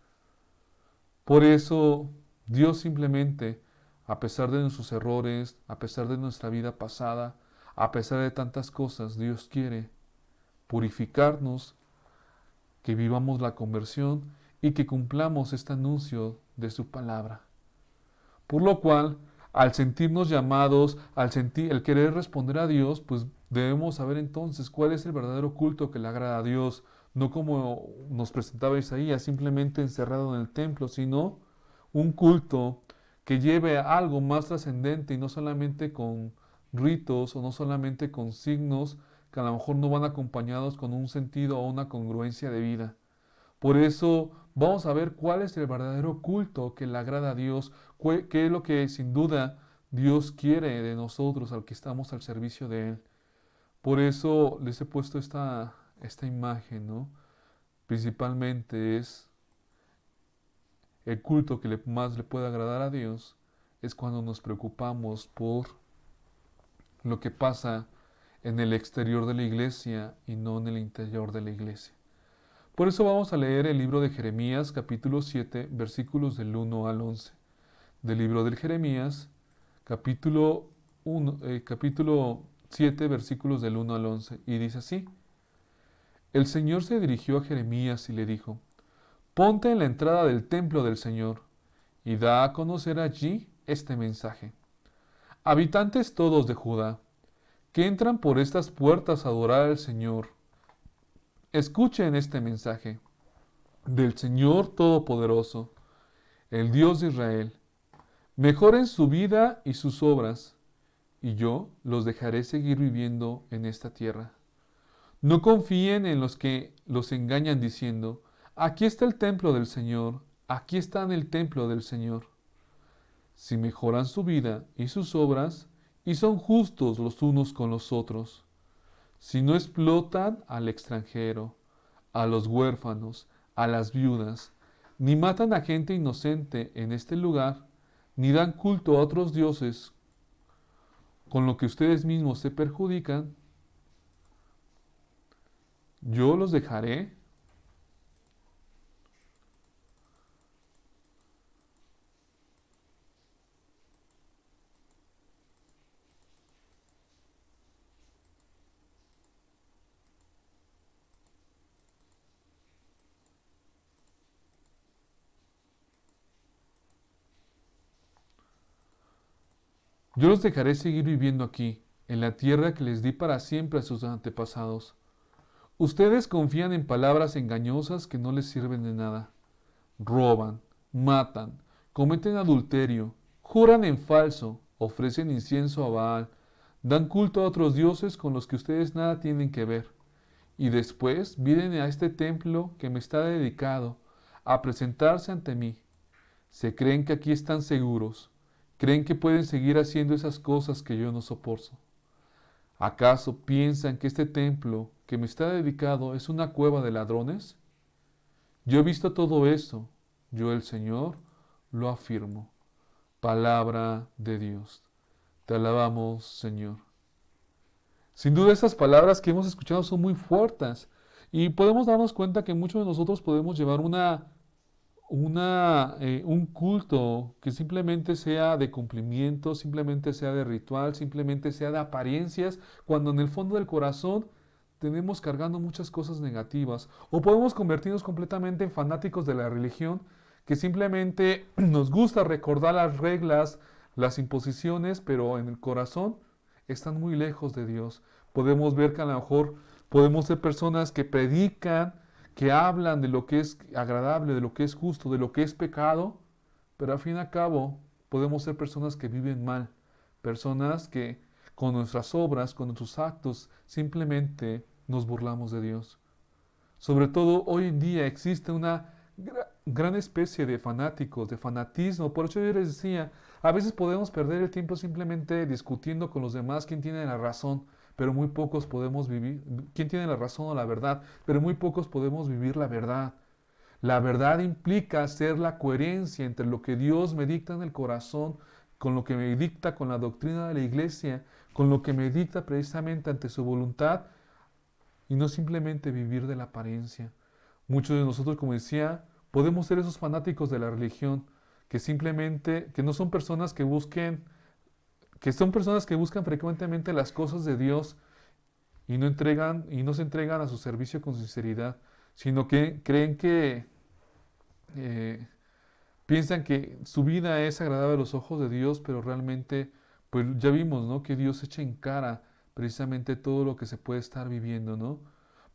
Speaker 1: Por eso Dios simplemente, a pesar de nuestros errores, a pesar de nuestra vida pasada, a pesar de tantas cosas, Dios quiere purificarnos, que vivamos la conversión y que cumplamos este anuncio de su palabra. Por lo cual, al sentirnos llamados, el querer responder a Dios, pues debemos saber entonces cuál es el verdadero culto que le agrada a Dios, no como nos presentaba Isaías, simplemente encerrado en el templo, sino un culto que lleve a algo más trascendente y no solamente con ritos o no solamente con signos que a lo mejor no van acompañados con un sentido o una congruencia de vida. Por eso vamos a ver cuál es el verdadero culto que le agrada a Dios, qué es lo que sin duda Dios quiere de nosotros al que estamos al servicio de Él. Por eso les he puesto esta imagen, ¿no? Principalmente es el culto que más le puede agradar a Dios, es cuando nos preocupamos por lo que pasa en el exterior de la iglesia y no en el interior de la iglesia. Por eso vamos a leer el libro de Jeremías, capítulo 7, versículos del 1 al 11. Del libro de Jeremías, capítulo 7, versículos del 1 al 11. Y dice así: El Señor se dirigió a Jeremías y le dijo: Ponte en la entrada del templo del Señor y da a conocer allí este mensaje. Habitantes todos de Judá, que entran por estas puertas a adorar al Señor, escuchen este mensaje del Señor Todopoderoso, el Dios de Israel. Mejoren su vida y sus obras, y yo los dejaré seguir viviendo en esta tierra. No confíen en los que los engañan diciendo: aquí está el templo del Señor, aquí está en el templo del Señor. Si mejoran su vida y sus obras, y son justos los unos con los otros, si no explotan al extranjero, a los huérfanos, a las viudas, ni matan a gente inocente en este lugar, ni dan culto a otros dioses, con lo que ustedes mismos se perjudican, yo los dejaré. Yo los dejaré seguir viviendo aquí, en la tierra que les di para siempre a sus antepasados. Ustedes confían en palabras engañosas que no les sirven de nada. Roban, matan, cometen adulterio, juran en falso, ofrecen incienso a Baal, dan culto a otros dioses con los que ustedes nada tienen que ver. Y después vienen a este templo que me está dedicado a presentarse ante mí. Se creen que aquí están seguros. Creen que pueden seguir haciendo esas cosas que yo no soporto. ¿Acaso piensan que este templo que me está dedicado es una cueva de ladrones? Yo he visto todo eso. Yo, el Señor, lo afirmo. Palabra de Dios. Te alabamos, Señor. Sin duda estas palabras que hemos escuchado son muy fuertes y podemos darnos cuenta que muchos de nosotros podemos llevar un culto que simplemente sea de cumplimiento, simplemente sea de ritual, simplemente sea de apariencias, cuando en el fondo del corazón tenemos cargando muchas cosas negativas. O podemos convertirnos completamente en fanáticos de la religión que simplemente nos gusta recordar las reglas, las imposiciones, pero en el corazón están muy lejos de Dios. Podemos ver que a lo mejor podemos ser personas que predican, que hablan de lo que es agradable, de lo que es justo, de lo que es pecado, pero al fin y al cabo podemos ser personas que viven mal, personas que con nuestras obras, con nuestros actos, simplemente nos burlamos de Dios. Sobre todo hoy en día existe una gran especie de fanáticos, de fanatismo. Por eso yo les decía, a veces podemos perder el tiempo simplemente discutiendo con los demás quién tiene la razón, pero muy pocos podemos vivir, quién tiene la razón o la verdad, pero muy pocos podemos vivir la verdad. La verdad implica hacer la coherencia entre lo que Dios me dicta en el corazón, con lo que me dicta con la doctrina de la iglesia, con lo que me dicta precisamente ante su voluntad y no simplemente vivir de la apariencia. Muchos de nosotros, como decía, podemos ser esos fanáticos de la religión que simplemente, que no son personas que busquen, que son personas que buscan frecuentemente las cosas de Dios y no se entregan a su servicio con sinceridad, sino que creen que eh, piensan que su vida es agradable a los ojos de Dios, pero realmente, pues ya vimos, ¿no? Que Dios echa en cara precisamente todo lo que se puede estar viviendo, ¿no?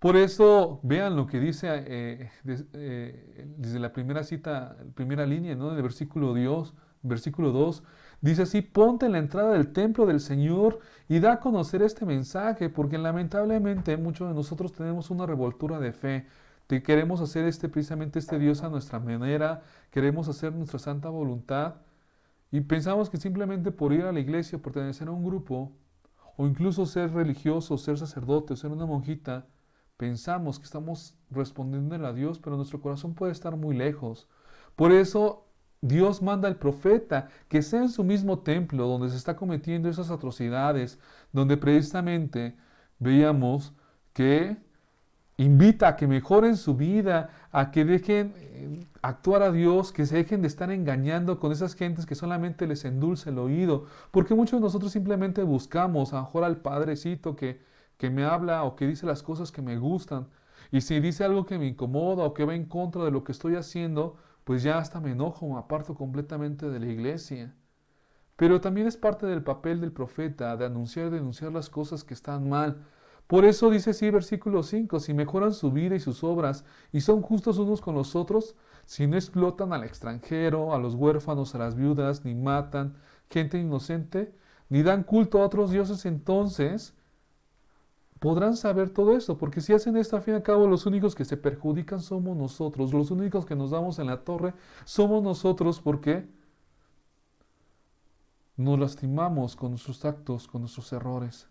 Speaker 1: Por eso, vean lo que dice desde la primera cita, primera línea, ¿no? Del versículo 2, dice así, ponte en la entrada del templo del Señor y da a conocer este mensaje, porque lamentablemente muchos de nosotros tenemos una revoltura de fe. Queremos hacer precisamente este Dios a nuestra manera, queremos hacer nuestra santa voluntad y pensamos que simplemente por ir a la iglesia, pertenecer a un grupo, o incluso ser religioso, ser sacerdote, o ser una monjita, pensamos que estamos respondiendo a Dios, pero nuestro corazón puede estar muy lejos. Por eso Dios manda al profeta que sea en su mismo templo donde se está cometiendo esas atrocidades, donde precisamente veíamos que invita a que mejoren su vida, a que dejen actuar a Dios, que se dejen de estar engañando con esas gentes que solamente les endulce el oído. Porque muchos de nosotros simplemente buscamos a lo mejor al padrecito que me habla o que dice las cosas que me gustan. Y si dice algo que me incomoda o que va en contra de lo que estoy haciendo, pues ya hasta me enojo, me aparto completamente de la iglesia. Pero también es parte del papel del profeta de anunciar y denunciar las cosas que están mal. Por eso dice así versículo 5, si mejoran su vida y sus obras y son justos unos con los otros, si no explotan al extranjero, a los huérfanos, a las viudas, ni matan gente inocente, ni dan culto a otros dioses, entonces podrán saber todo esto, porque si hacen esto, al fin y al cabo, los únicos que se perjudican somos nosotros, los únicos que nos damos en la torre somos nosotros, porque nos lastimamos con nuestros actos, con nuestros errores.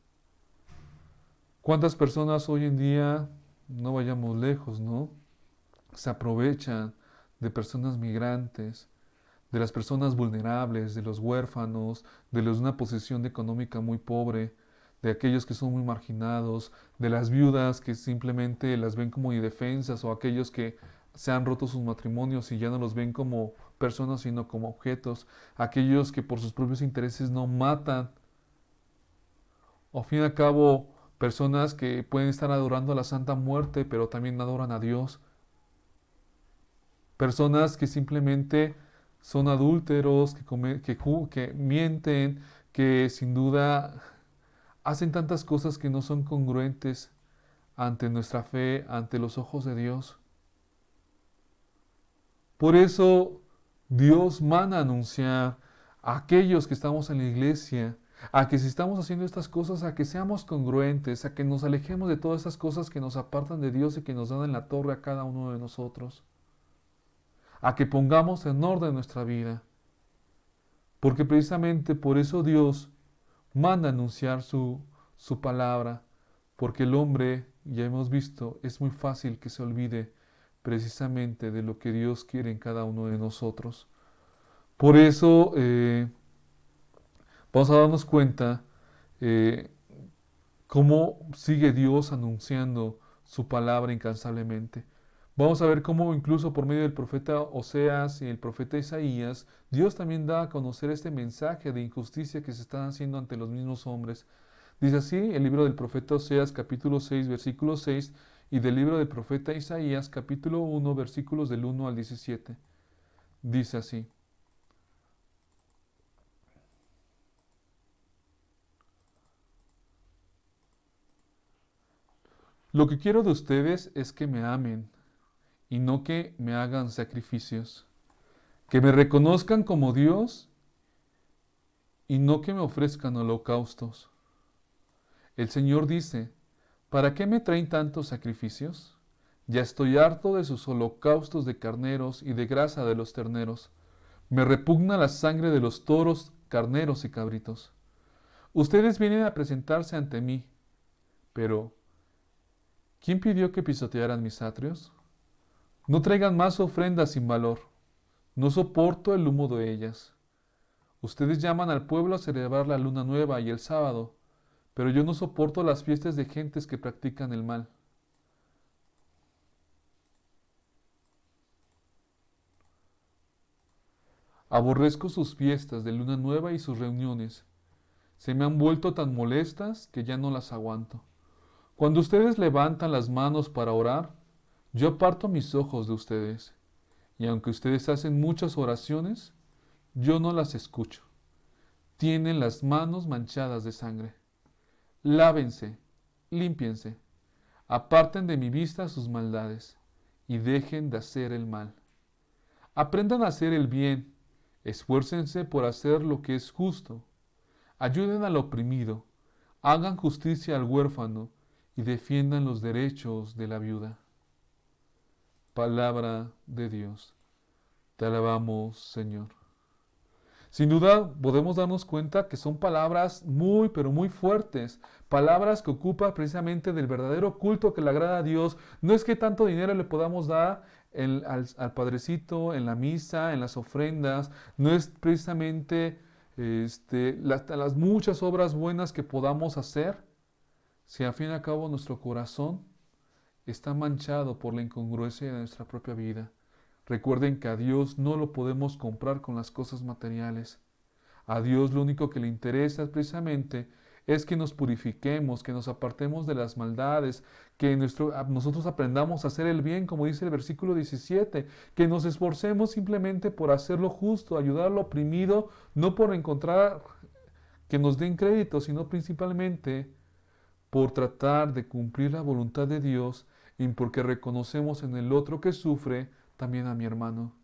Speaker 1: ¿Cuántas personas hoy en día, no vayamos lejos, ¿no? Se aprovechan de personas migrantes, de las personas vulnerables, de los huérfanos, de los de una posición económica muy pobre, de aquellos que son muy marginados, de las viudas que simplemente las ven como indefensas o aquellos que se han roto sus matrimonios y ya no los ven como personas sino como objetos, aquellos que por sus propios intereses no matan, o al fin y al cabo personas que pueden estar adorando a la Santa Muerte pero también adoran a Dios, personas que simplemente son adúlteros, que mienten, que sin duda hacen tantas cosas que no son congruentes ante nuestra fe, ante los ojos de Dios. Por eso Dios manda a anunciar a aquellos que estamos en la iglesia, a que si estamos haciendo estas cosas, a que seamos congruentes, a que nos alejemos de todas esas cosas que nos apartan de Dios y que nos dan en la torre a cada uno de nosotros, a que pongamos en orden nuestra vida, porque precisamente por eso Dios manda a anunciar su palabra, porque el hombre, ya hemos visto, es muy fácil que se olvide precisamente de lo que Dios quiere en cada uno de nosotros. Por eso vamos a darnos cuenta eh, cómo sigue Dios anunciando su palabra incansablemente. Vamos a ver cómo incluso por medio del profeta Oseas y el profeta Isaías, Dios también da a conocer este mensaje de injusticia que se está haciendo ante los mismos hombres. Dice así el libro del profeta Oseas capítulo 6 versículo 6 y del libro del profeta Isaías capítulo 1 versículos del 1 al 17. Dice así: lo que quiero de ustedes es que me amen y no que me hagan sacrificios, que me reconozcan como Dios y no que me ofrezcan holocaustos. El Señor dice: ¿para qué me traen tantos sacrificios? Ya estoy harto de sus holocaustos de carneros y de grasa de los terneros. Me repugna la sangre de los toros, carneros y cabritos. Ustedes vienen a presentarse ante mí, pero ¿quién pidió que pisotearan mis atrios? No traigan más ofrendas sin valor. No soporto el humo de ellas. Ustedes llaman al pueblo a celebrar la luna nueva y el sábado, pero yo no soporto las fiestas de gentes que practican el mal. Aborrezco sus fiestas de luna nueva y sus reuniones. Se me han vuelto tan molestas que ya no las aguanto. Cuando ustedes levantan las manos para orar, yo aparto mis ojos de ustedes. Y aunque ustedes hacen muchas oraciones, yo no las escucho. Tienen las manos manchadas de sangre. Lávense, límpiense, aparten de mi vista sus maldades y dejen de hacer el mal. Aprendan a hacer el bien, esfuércense por hacer lo que es justo, ayuden al oprimido, hagan justicia al huérfano y defiendan los derechos de la viuda. Palabra de Dios. Te alabamos, Señor. Sin duda podemos darnos cuenta que son palabras muy, pero muy fuertes, palabras que ocupan precisamente del verdadero culto que le agrada a Dios. No es que tanto dinero le podamos dar al Padrecito en la misa, en las ofrendas, no es precisamente las muchas obras buenas que podamos hacer, si al fin y al cabo nuestro corazón está manchado por la incongruencia de nuestra propia vida. Recuerden que a Dios no lo podemos comprar con las cosas materiales. A Dios lo único que le interesa precisamente es que nos purifiquemos, que nos apartemos de las maldades, que nosotros aprendamos a hacer el bien, como dice el versículo 17, que nos esforcemos simplemente por hacer lo justo, ayudar al oprimido, no por encontrar que nos den crédito, sino principalmente por tratar de cumplir la voluntad de Dios y porque reconocemos en el otro que sufre también a mi hermano.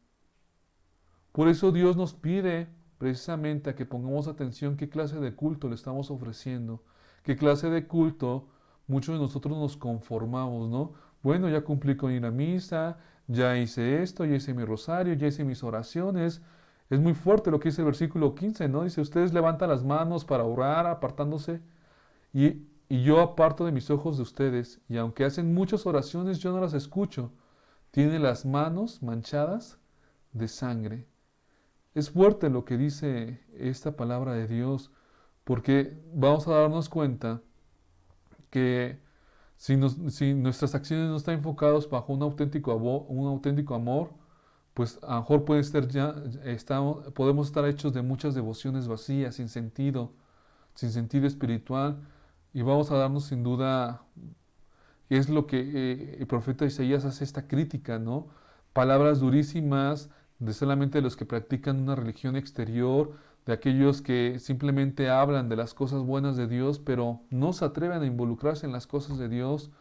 Speaker 1: Por eso Dios nos pide precisamente a que pongamos atención qué clase de culto le estamos ofreciendo, qué clase de culto muchos de nosotros nos conformamos, ¿no? Bueno, ya cumplí con ir a misa, ya hice esto, ya hice mi rosario, ya hice mis oraciones. Es muy fuerte lo que dice el versículo 15, ¿no? Dice: ustedes levantan las manos para orar, apartándose, y yo aparto de mis ojos de ustedes, y aunque hacen muchas oraciones, yo no las escucho. Tienen las manos manchadas de sangre. Es fuerte lo que dice esta palabra de Dios, porque vamos a darnos cuenta que si nuestras acciones no están enfocadas bajo un auténtico amor, pues a lo mejor podemos estar hechos de muchas devociones vacías, sin sentido espiritual, y vamos a darnos sin duda, es lo que el profeta Isaías hace esta crítica, ¿no? Palabras durísimas de solamente los que practican una religión exterior, de aquellos que simplemente hablan de las cosas buenas de Dios, pero no se atreven a involucrarse en las cosas de Dios.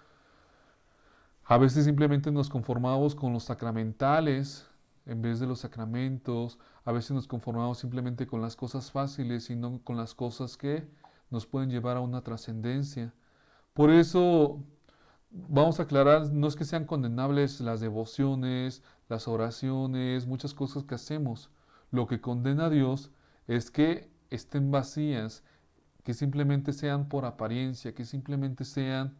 Speaker 1: A veces simplemente nos conformamos con los sacramentales en vez de los sacramentos. A veces nos conformamos simplemente con las cosas fáciles y no con las cosas que nos pueden llevar a una trascendencia. Por eso vamos a aclarar, no es que sean condenables las devociones, las oraciones, muchas cosas que hacemos. Lo que condena a Dios es que estén vacías, que simplemente sean por apariencia, que simplemente sean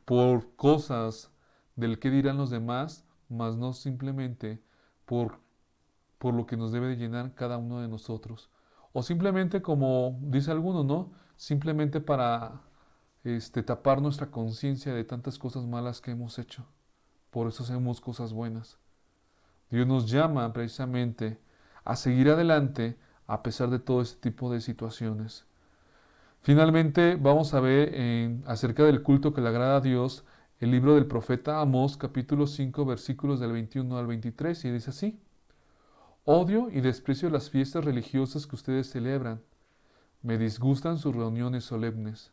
Speaker 1: por cosas del que dirán los demás, mas no simplemente por, por lo que nos debe de llenar cada uno de nosotros. O simplemente, como dice alguno, ¿no? Simplemente para tapar nuestra conciencia de tantas cosas malas que hemos hecho. Por eso hacemos cosas buenas. Dios nos llama precisamente a seguir adelante a pesar de todo este tipo de situaciones. Finalmente vamos a ver acerca del culto que le agrada a Dios el libro del profeta Amós, capítulo 5, versículos del 21 al 23, y dice así: Odio y desprecio las fiestas religiosas que ustedes celebran. Me disgustan sus reuniones solemnes.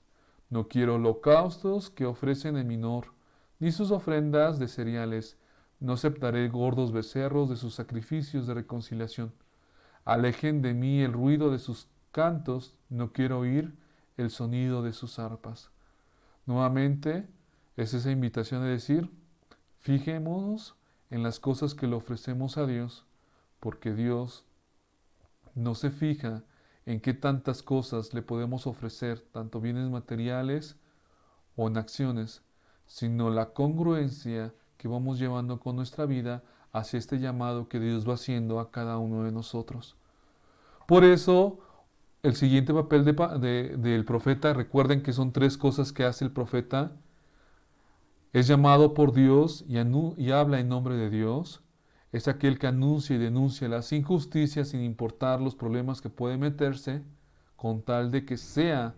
Speaker 1: No quiero holocaustos que ofrecen en minor, ni sus ofrendas de cereales. No aceptaré gordos becerros de sus sacrificios de reconciliación. Alejen de mí el ruido de sus cantos, no quiero oír el sonido de sus arpas. Nuevamente, es esa invitación de decir, fijémonos en las cosas que le ofrecemos a Dios, porque Dios no se fija en qué tantas cosas le podemos ofrecer, tanto bienes materiales o en acciones, sino la congruencia que vamos llevando con nuestra vida hacia este llamado que Dios va haciendo a cada uno de nosotros. Por eso, el siguiente papel del profeta, recuerden que son tres cosas que hace el profeta: es llamado por Dios y habla en nombre de Dios. Es aquel que anuncia y denuncia las injusticias sin importar los problemas que puede meterse, con tal de que sea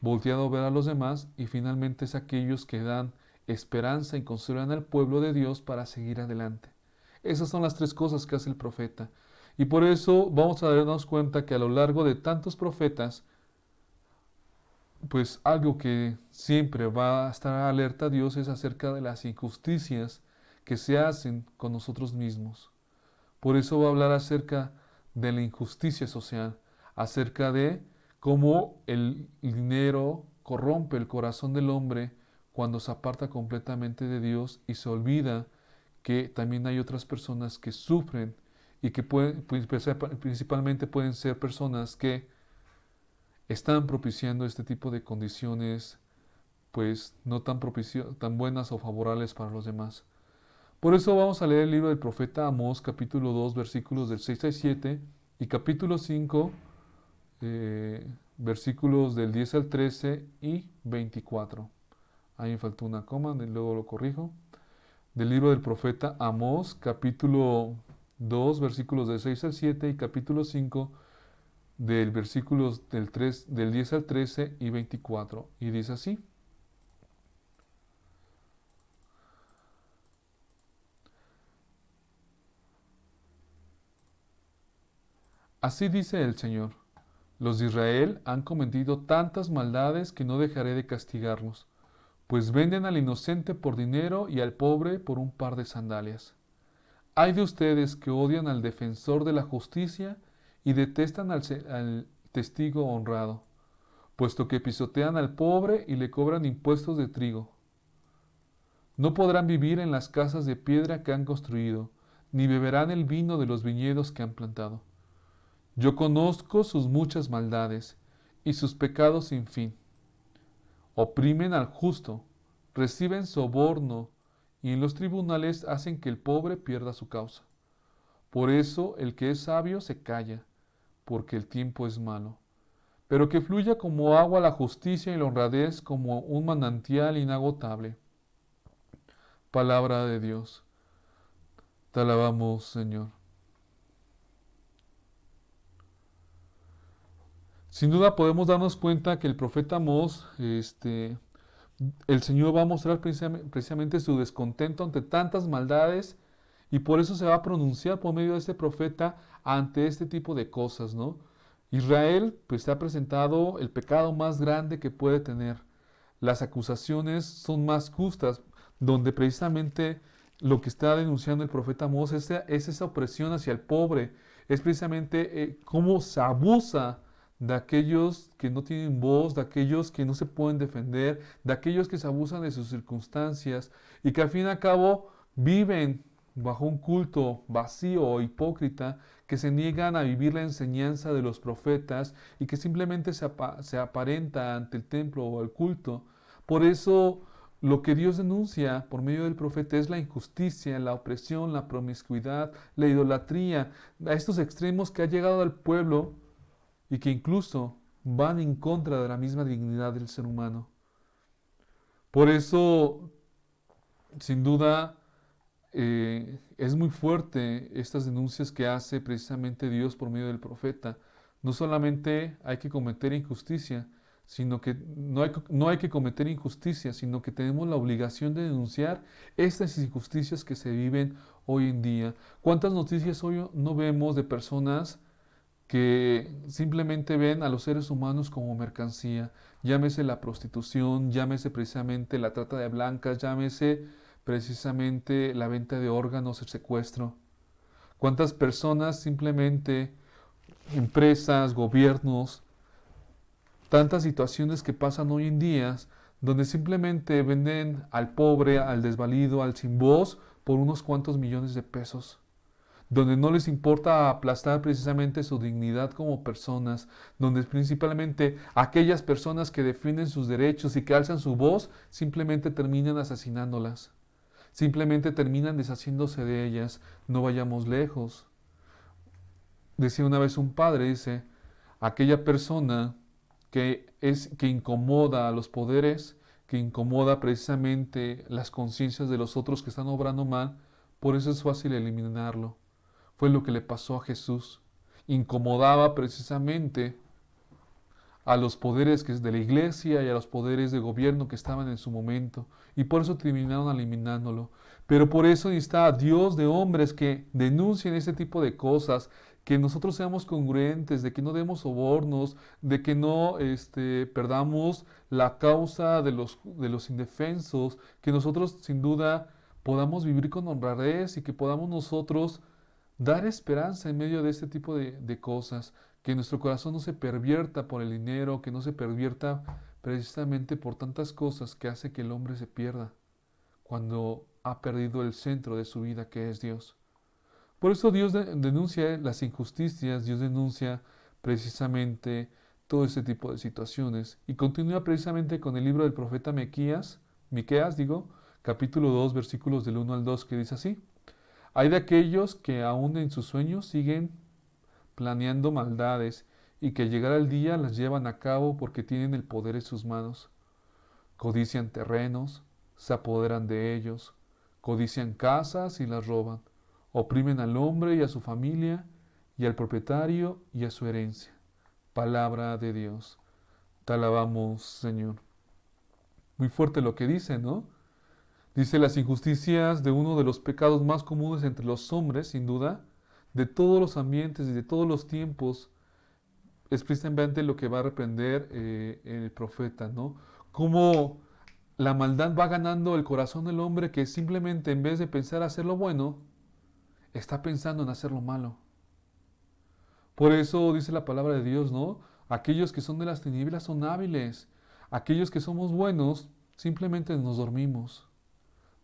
Speaker 1: volteado a ver a los demás. Y finalmente es aquellos que dan esperanza y consuelan al pueblo de Dios para seguir adelante. Esas son las tres cosas que hace el profeta. Y por eso vamos a darnos cuenta que a lo largo de tantos profetas, pues algo que siempre va a estar alerta a Dios es acerca de las injusticias que se hacen con nosotros mismos. Por eso va a hablar acerca de la injusticia social, acerca de cómo el dinero corrompe el corazón del hombre cuando se aparta completamente de Dios y se olvida que también hay otras personas que sufren y que principalmente pueden ser personas que están propiciando este tipo de condiciones, pues no tan buenas o favorables para los demás. Por eso vamos a leer el libro del profeta Amós, capítulo 2, versículos del 6 al 7, y capítulo 5, versículos del 10 al 13 y 24. Ahí me faltó una coma, luego lo corrijo. Del libro del profeta Amós, capítulo 2, versículos del 6 al 7, y capítulo 5, del versículos del 10 al 13 y 24. Y dice así: Así dice el Señor: los de Israel han cometido tantas maldades que no dejaré de castigarlos, pues venden al inocente por dinero y al pobre por un par de sandalias. Hay de ustedes que odian al defensor de la justicia y detestan al testigo honrado, puesto que pisotean al pobre y le cobran impuestos de trigo. No podrán vivir en las casas de piedra que han construido, ni beberán el vino de los viñedos que han plantado. Yo conozco sus muchas maldades y sus pecados sin fin. Oprimen al justo, reciben soborno y en los tribunales hacen que el pobre pierda su causa. Por eso el que es sabio se calla, porque el tiempo es malo. Pero que fluya como agua la justicia y la honradez como un manantial inagotable. Palabra de Dios. Te alabamos, Señor. Sin duda podemos darnos cuenta que el profeta Amós, el Señor va a mostrar precisamente su descontento ante tantas maldades y por eso se va a pronunciar por medio de este profeta ante este tipo de cosas, ¿no? Israel pues se ha presentado el pecado más grande que puede tener. Las acusaciones son más justas, donde precisamente lo que está denunciando el profeta Amós es esa opresión hacia el pobre, es precisamente cómo se abusa de aquellos que no tienen voz, de aquellos que no se pueden defender, de aquellos que se abusan de sus circunstancias y que al fin y al cabo viven bajo un culto vacío o hipócrita, que se niegan a vivir la enseñanza de los profetas y que simplemente se aparenta ante el templo o el culto. Por eso lo que Dios denuncia por medio del profeta es la injusticia, la opresión, la promiscuidad, la idolatría, a estos extremos que ha llegado al pueblo y que incluso van en contra de la misma dignidad del ser humano. Por eso, sin duda, es muy fuerte estas denuncias que hace precisamente Dios por medio del profeta. No solamente hay que cometer injusticia, sino que no hay que cometer injusticias, sino que tenemos la obligación de denunciar estas injusticias que se viven hoy en día. ¿Cuántas noticias hoy no vemos de personas que simplemente ven a los seres humanos como mercancía? Llámese la prostitución, llámese precisamente la trata de blancas, llámese precisamente la venta de órganos, el secuestro. ¿Cuántas personas simplemente, empresas, gobiernos, tantas situaciones que pasan hoy en día donde simplemente venden al pobre, al desvalido, al sin voz por unos cuantos millones de pesos? Donde no les importa aplastar precisamente su dignidad como personas, donde principalmente aquellas personas que defienden sus derechos y que alzan su voz, simplemente terminan asesinándolas, simplemente terminan deshaciéndose de ellas. No vayamos lejos. Decía una vez un padre, dice, aquella persona que incomoda a los poderes, que incomoda precisamente las conciencias de los otros que están obrando mal, por eso es fácil eliminarlo. Fue lo que le pasó a Jesús. Incomodaba precisamente a los poderes que es de la iglesia y a los poderes de gobierno que estaban en su momento. Y por eso terminaron eliminándolo. Pero por eso está Dios de hombres que denuncien este tipo de cosas, que nosotros seamos congruentes, de que no demos sobornos, de que no perdamos la causa de los indefensos, que nosotros sin duda podamos vivir con honradez y que podamos nosotros dar esperanza en medio de este tipo de cosas, que nuestro corazón no se pervierta por el dinero, que no se pervierta precisamente por tantas cosas que hace que el hombre se pierda cuando ha perdido el centro de su vida, que es Dios. Por eso Dios denuncia las injusticias, Dios denuncia precisamente todo este tipo de situaciones y continúa precisamente con el libro del profeta Miqueas, capítulo 2, versículos del 1 al 2, que dice así: hay de aquellos que aún en sus sueños siguen planeando maldades y que al llegar el día las llevan a cabo porque tienen el poder en sus manos. Codician terrenos, se apoderan de ellos, codician casas y las roban, oprimen al hombre y a su familia, y al propietario y a su herencia. Palabra de Dios. Te alabamos, Señor. Muy fuerte lo que dice, ¿no? Dice las injusticias de uno de los pecados más comunes entre los hombres, sin duda, de todos los ambientes y de todos los tiempos, es precisamente lo que va a reprender el profeta, ¿no? Cómo la maldad va ganando el corazón del hombre, que simplemente en vez de pensar hacer lo bueno, está pensando en hacer lo malo. Por eso dice la palabra de Dios, ¿no? Aquellos que son de las tinieblas son hábiles. Aquellos que somos buenos, simplemente nos dormimos.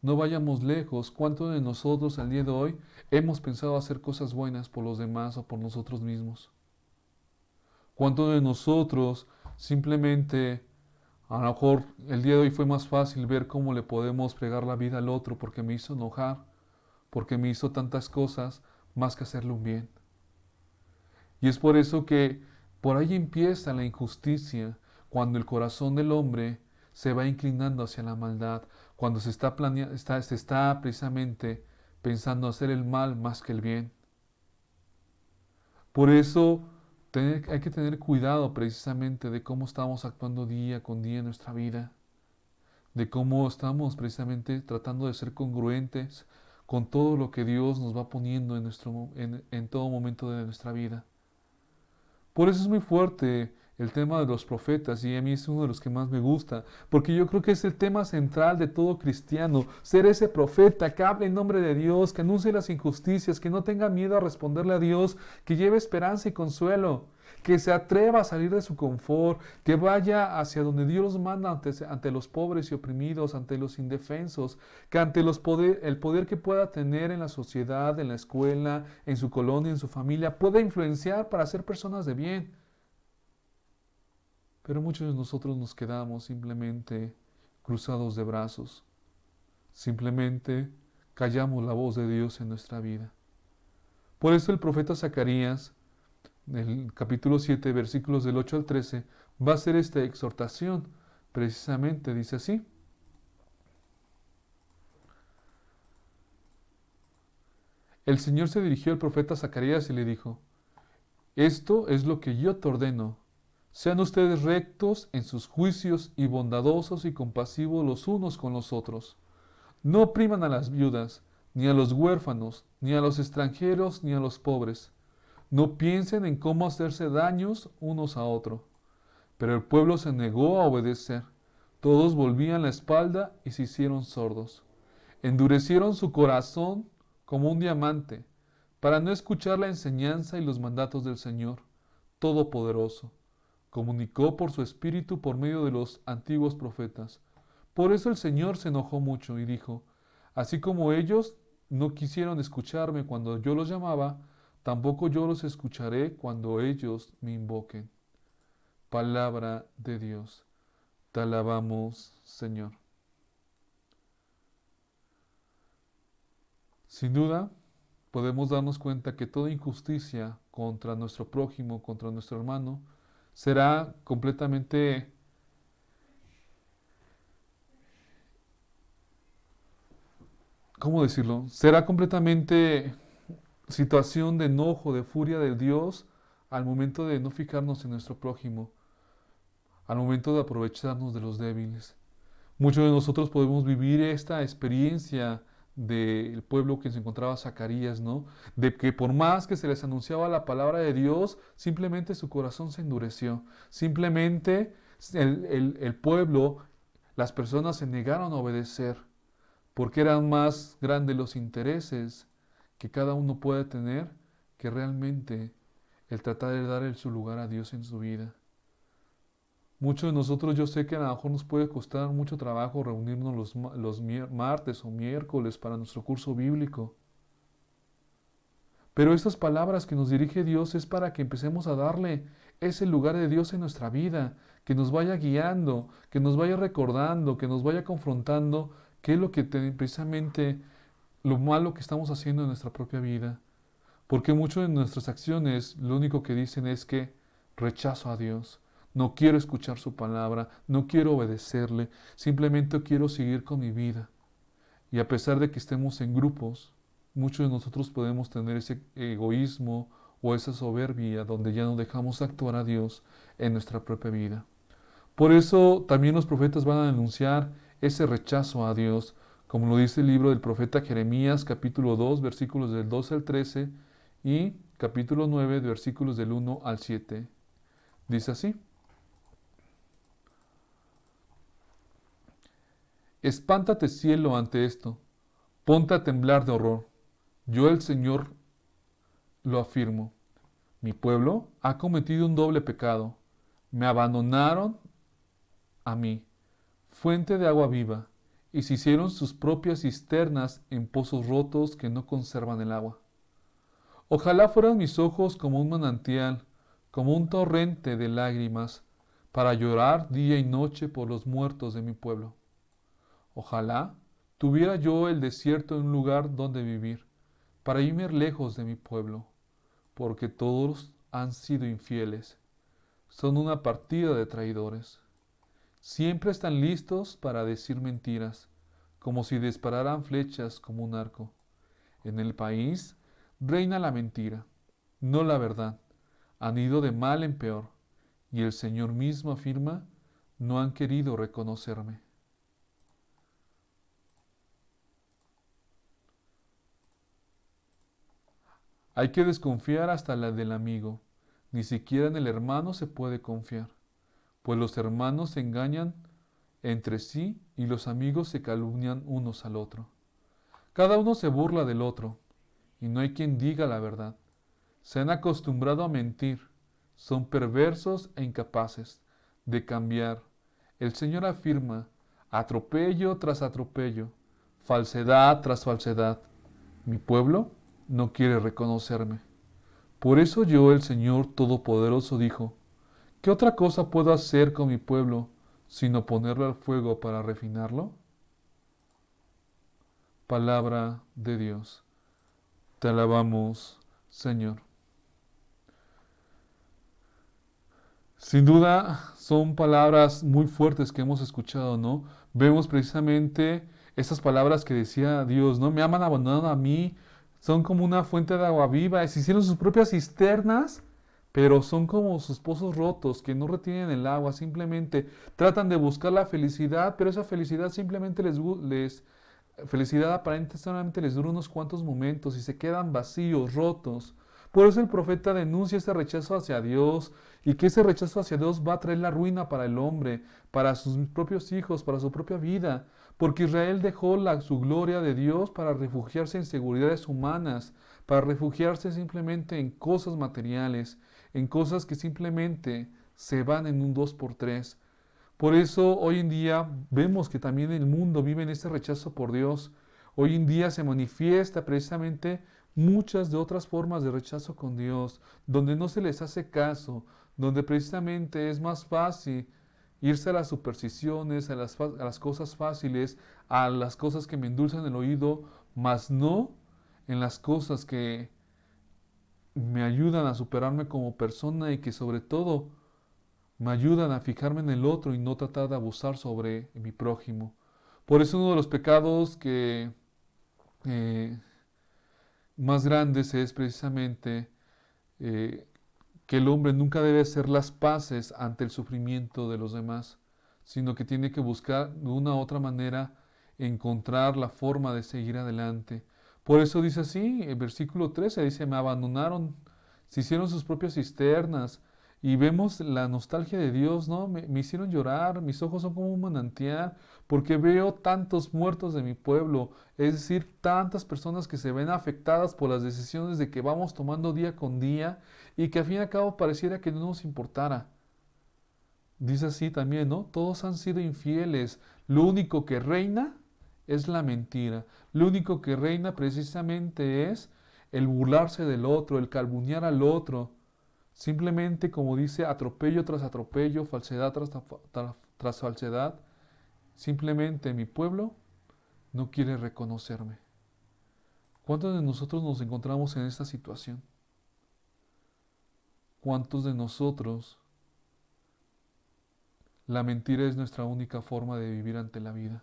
Speaker 1: No vayamos lejos. ¿Cuántos de nosotros al día de hoy hemos pensado hacer cosas buenas por los demás o por nosotros mismos? ¿Cuántos de nosotros simplemente, a lo mejor el día de hoy fue más fácil ver cómo le podemos fregar la vida al otro porque me hizo enojar, porque me hizo tantas cosas, más que hacerle un bien? Y es por eso que por ahí empieza la injusticia, cuando el corazón del hombre se va inclinando hacia la maldad, cuando se está precisamente pensando hacer el mal más que el bien. Por eso hay que tener cuidado precisamente de cómo estamos actuando día con día en nuestra vida, de cómo estamos precisamente tratando de ser congruentes con todo lo que Dios nos va poniendo en todo momento de nuestra vida. Por eso es muy fuerte el tema de los profetas y a mí es uno de los que más me gusta, porque yo creo que es el tema central de todo cristiano, ser ese profeta que hable en nombre de Dios, que anuncie las injusticias, que no tenga miedo a responderle a Dios, que lleve esperanza y consuelo, que se atreva a salir de su confort, que vaya hacia donde Dios los manda ante los pobres y oprimidos, ante los indefensos, que ante el poder que pueda tener en la sociedad, en la escuela, en su colonia, en su familia, pueda influenciar para ser personas de bien. Pero muchos de nosotros nos quedamos simplemente cruzados de brazos, simplemente callamos la voz de Dios en nuestra vida. Por eso el profeta Zacarías, en el capítulo 7, versículos del 8 al 13, va a hacer esta exhortación. Precisamente dice así: el Señor se dirigió al profeta Zacarías y le dijo: esto es lo que yo te ordeno. Sean ustedes rectos en sus juicios y bondadosos y compasivos los unos con los otros. No opriman a las viudas, ni a los huérfanos, ni a los extranjeros, ni a los pobres. No piensen en cómo hacerse daños unos a otros. Pero el pueblo se negó a obedecer. Todos volvían la espalda y se hicieron sordos. Endurecieron su corazón como un diamante, para no escuchar la enseñanza y los mandatos del Señor Todopoderoso. Comunicó por su espíritu por medio de los antiguos profetas. Por eso el Señor se enojó mucho y dijo, así como ellos no quisieron escucharme cuando yo los llamaba, tampoco yo los escucharé cuando ellos me invoquen. Palabra de Dios. Te alabamos, Señor. Sin duda, podemos darnos cuenta que toda injusticia contra nuestro prójimo, contra nuestro hermano, será completamente, ¿cómo decirlo? Será completamente situación de enojo, de furia de Dios al momento de no fijarnos en nuestro prójimo, al momento de aprovecharnos de los débiles. Muchos de nosotros podemos vivir esta experiencia del pueblo que se encontraba Zacarías, ¿no? De que por más que se les anunciaba la palabra de Dios, simplemente su corazón se endureció. Simplemente el pueblo, las personas se negaron a obedecer, porque eran más grandes los intereses que cada uno puede tener que realmente el tratar de dar su lugar a Dios en su vida. Muchos de nosotros, yo sé que a lo mejor nos puede costar mucho trabajo reunirnos los martes o miércoles para nuestro curso bíblico. Pero estas palabras que nos dirige Dios es para que empecemos a darle ese lugar de Dios en nuestra vida, que nos vaya guiando, que nos vaya recordando, que nos vaya confrontando qué es lo que precisamente lo malo que estamos haciendo en nuestra propia vida. Porque muchas de nuestras acciones lo único que dicen es que rechazo a Dios. No quiero escuchar su palabra, no quiero obedecerle, simplemente quiero seguir con mi vida. Y a pesar de que estemos en grupos, muchos de nosotros podemos tener ese egoísmo o esa soberbia donde ya no dejamos actuar a Dios en nuestra propia vida. Por eso también los profetas van a anunciar ese rechazo a Dios, como lo dice el libro del profeta Jeremías, capítulo 2, versículos del 12 al 13, y capítulo 9, versículos del 1 al 7. Dice así: Espántate, cielo, ante esto, ponte a temblar de horror. Yo, el Señor, lo afirmo. Mi pueblo ha cometido un doble pecado. Me abandonaron a mí, fuente de agua viva, y se hicieron sus propias cisternas en pozos rotos que no conservan el agua. Ojalá fueran mis ojos como un manantial, como un torrente de lágrimas, para llorar día y noche por los muertos de mi pueblo. Ojalá tuviera yo el desierto en un lugar donde vivir, para irme lejos de mi pueblo, porque todos han sido infieles, son una partida de traidores. Siempre están listos para decir mentiras, como si dispararan flechas como un arco. En el país reina la mentira, no la verdad. Han ido de mal en peor, y el Señor mismo afirma, no han querido reconocerme. Hay que desconfiar hasta la del amigo. Ni siquiera en el hermano se puede confiar, pues los hermanos se engañan entre sí y los amigos se calumnian unos al otro. Cada uno se burla del otro, y no hay quien diga la verdad. Se han acostumbrado a mentir, son perversos e incapaces de cambiar. El Señor afirma, atropello tras atropello, falsedad tras falsedad. Mi pueblo no quiere reconocerme. Por eso yo, el Señor Todopoderoso, dijo, ¿qué otra cosa puedo hacer con mi pueblo sino ponerlo al fuego para refinarlo? Palabra de Dios. Te alabamos, Señor. Sin duda son palabras muy fuertes que hemos escuchado, ¿no? Vemos precisamente esas palabras que decía Dios, ¿no? Me aman abandonado a mí, son como una fuente de agua viva, se hicieron sus propias cisternas pero son como sus pozos rotos que no retienen el agua, simplemente tratan de buscar la felicidad, pero esa felicidad simplemente felicidad aparente solamente les dura unos cuantos momentos y se quedan vacíos, rotos. Por eso el profeta denuncia ese rechazo hacia Dios y que ese rechazo hacia Dios va a traer la ruina para el hombre, para sus propios hijos, para su propia vida. Porque Israel dejó su gloria de Dios para refugiarse en seguridades humanas, para refugiarse simplemente en cosas materiales, en cosas que simplemente se van en un dos por tres. Por eso hoy en día vemos que también el mundo vive en este rechazo por Dios. Hoy en día se manifiesta precisamente muchas de otras formas de rechazo con Dios, donde no se les hace caso, donde precisamente es más fácil irse a las supersticiones, a las cosas fáciles, a las cosas que me endulzan el oído, mas no en las cosas que me ayudan a superarme como persona y que sobre todo me ayudan a fijarme en el otro y no tratar de abusar sobre mi prójimo. Por eso uno de los pecados que eh, más grandes es precisamente eh, que el hombre nunca debe hacer las paces ante el sufrimiento de los demás, sino que tiene que buscar de una u otra manera encontrar la forma de seguir adelante. Por eso dice así, el versículo 13 dice, me abandonaron, se hicieron sus propias cisternas, y vemos la nostalgia de Dios, ¿no? Me hicieron llorar, mis ojos son como un manantial, porque veo tantos muertos de mi pueblo, es decir, tantas personas que se ven afectadas por las decisiones de que vamos tomando día con día, y que al fin y al cabo pareciera que no nos importara. Dice así también, ¿no? Todos han sido infieles. Lo único que reina es la mentira. Lo único que reina precisamente es el burlarse del otro, el calumniar al otro. Simplemente, como dice, atropello tras atropello, falsedad tras falsedad. Simplemente mi pueblo no quiere reconocerme. ¿Cuántos de nosotros nos encontramos en esta situación? ¿Cuántos de nosotros la mentira es nuestra única forma de vivir ante la vida?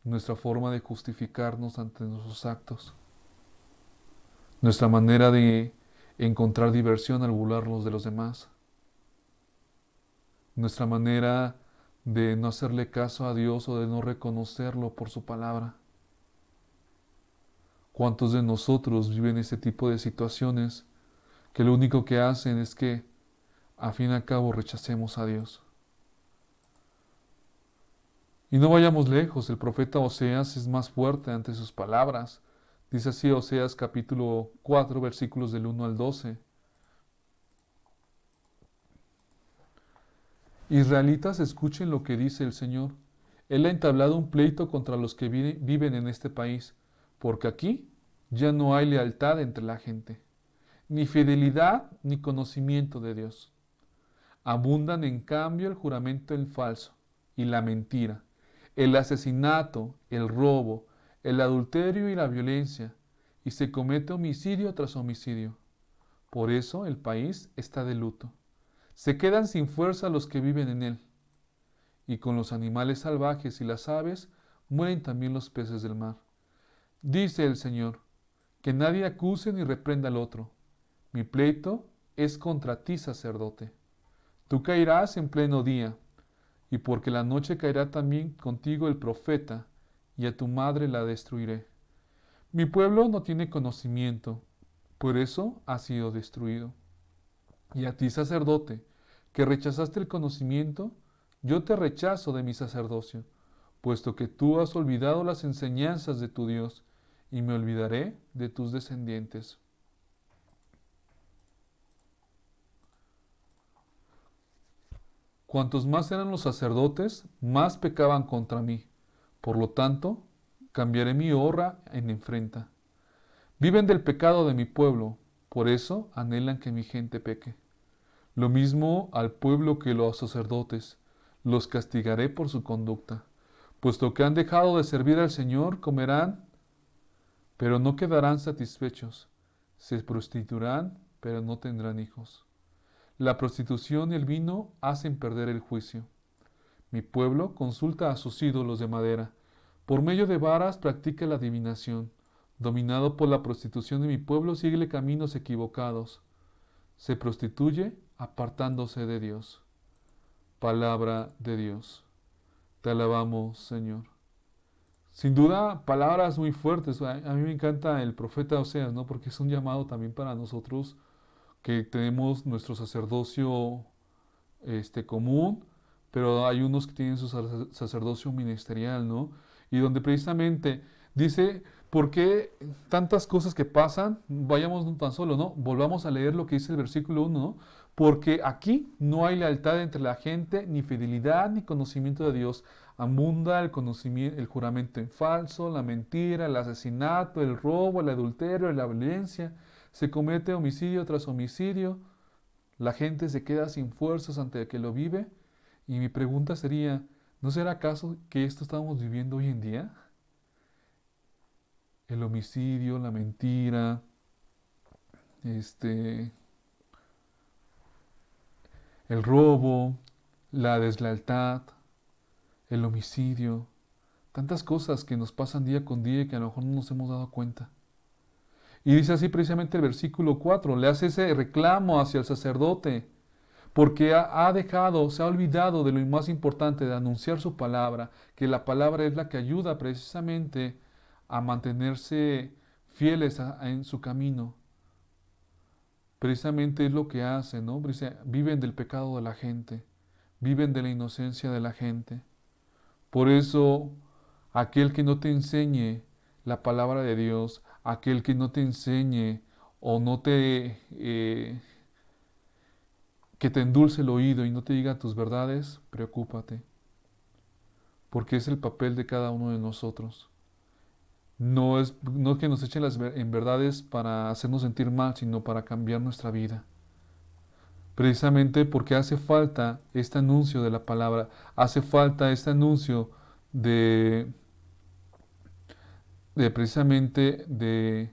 Speaker 1: Nuestra forma de justificarnos ante nuestros actos. Nuestra manera de encontrar diversión al burlarnos de los demás. Nuestra manera de no hacerle caso a Dios o de no reconocerlo por su palabra. ¿Cuántos de nosotros viven este tipo de situaciones que lo único que hacen es que, a fin y al cabo, rechacemos a Dios? Y no vayamos lejos, el profeta Oseas es más fuerte ante sus palabras. Dice así Oseas capítulo 4, versículos del 1 al 12. Israelitas, escuchen lo que dice el Señor. Él ha entablado un pleito contra los que viven en este país, porque aquí ya no hay lealtad entre la gente, ni fidelidad ni conocimiento de Dios. Abundan en cambio el juramento en falso y la mentira, el asesinato, el robo, el adulterio y la violencia, y se comete homicidio tras homicidio. Por eso el país está de luto. Se quedan sin fuerza los que viven en él, y con los animales salvajes y las aves mueren también los peces del mar. Dice el Señor, que nadie acuse ni reprenda al otro. Mi pleito es contra ti, sacerdote. Tú caerás en pleno día, y porque la noche caerá también contigo el profeta, y a tu madre la destruiré. Mi pueblo no tiene conocimiento, por eso ha sido destruido. Y a ti, sacerdote, que rechazaste el conocimiento, yo te rechazo de mi sacerdocio, puesto que tú has olvidado las enseñanzas de tu Dios, y me olvidaré de tus descendientes. Cuantos más eran los sacerdotes, más pecaban contra mí. Por lo tanto, cambiaré mi honra en afrenta. Viven del pecado de mi pueblo, por eso anhelan que mi gente peque. Lo mismo al pueblo que los sacerdotes, los castigaré por su conducta. Puesto que han dejado de servir al Señor, comerán, pero no quedarán satisfechos. Se prostituirán, pero no tendrán hijos. La prostitución y el vino hacen perder el juicio. Mi pueblo consulta a sus ídolos de madera. Por medio de varas practica la adivinación. Dominado por la prostitución de mi pueblo, sigue caminos equivocados. se prostituye apartándose de Dios. Palabra de Dios. Te alabamos, Señor. Sin duda, palabras muy fuertes. A mí me encanta el profeta Oseas, ¿no? Porque es un llamado también para nosotros que tenemos nuestro sacerdocio común, pero hay unos que tienen su sacerdocio ministerial, ¿no? Y donde precisamente dice, ¿por qué tantas cosas que pasan? Vayamos no tan solo, ¿no? Volvamos a leer lo que dice el versículo 1, ¿no? Porque aquí no hay lealtad entre la gente, ni fidelidad, ni conocimiento de Dios. Abunda el conocimiento, el juramento en falso, la mentira, el asesinato, el robo, el adulterio, la violencia. Se comete homicidio tras homicidio. La gente se queda sin fuerzas ante el que lo vive. Y mi pregunta sería, ¿no será acaso que esto estamos viviendo hoy en día? El homicidio, la mentira, este, el robo, la deslealtad, el homicidio, tantas cosas que nos pasan día con día y que a lo mejor no nos hemos dado cuenta. Y dice así precisamente el versículo 4, le hace ese reclamo hacia el sacerdote, porque ha dejado, se ha olvidado de lo más importante, de anunciar su palabra, que la palabra es la que ayuda precisamente a mantenerse fieles en su camino. Precisamente es lo que hacen, ¿no? Viven del pecado de la gente, viven de la inocencia de la gente. Por eso, aquel que no te enseñe la palabra de Dios, aquel que no te enseñe o no te que te endulce el oído y no te diga tus verdades, preocúpate, porque es el papel de cada uno de nosotros. No que nos echen en verdades para hacernos sentir mal, sino para cambiar nuestra vida. Precisamente porque hace falta este anuncio de la palabra, hace falta este anuncio de, de precisamente de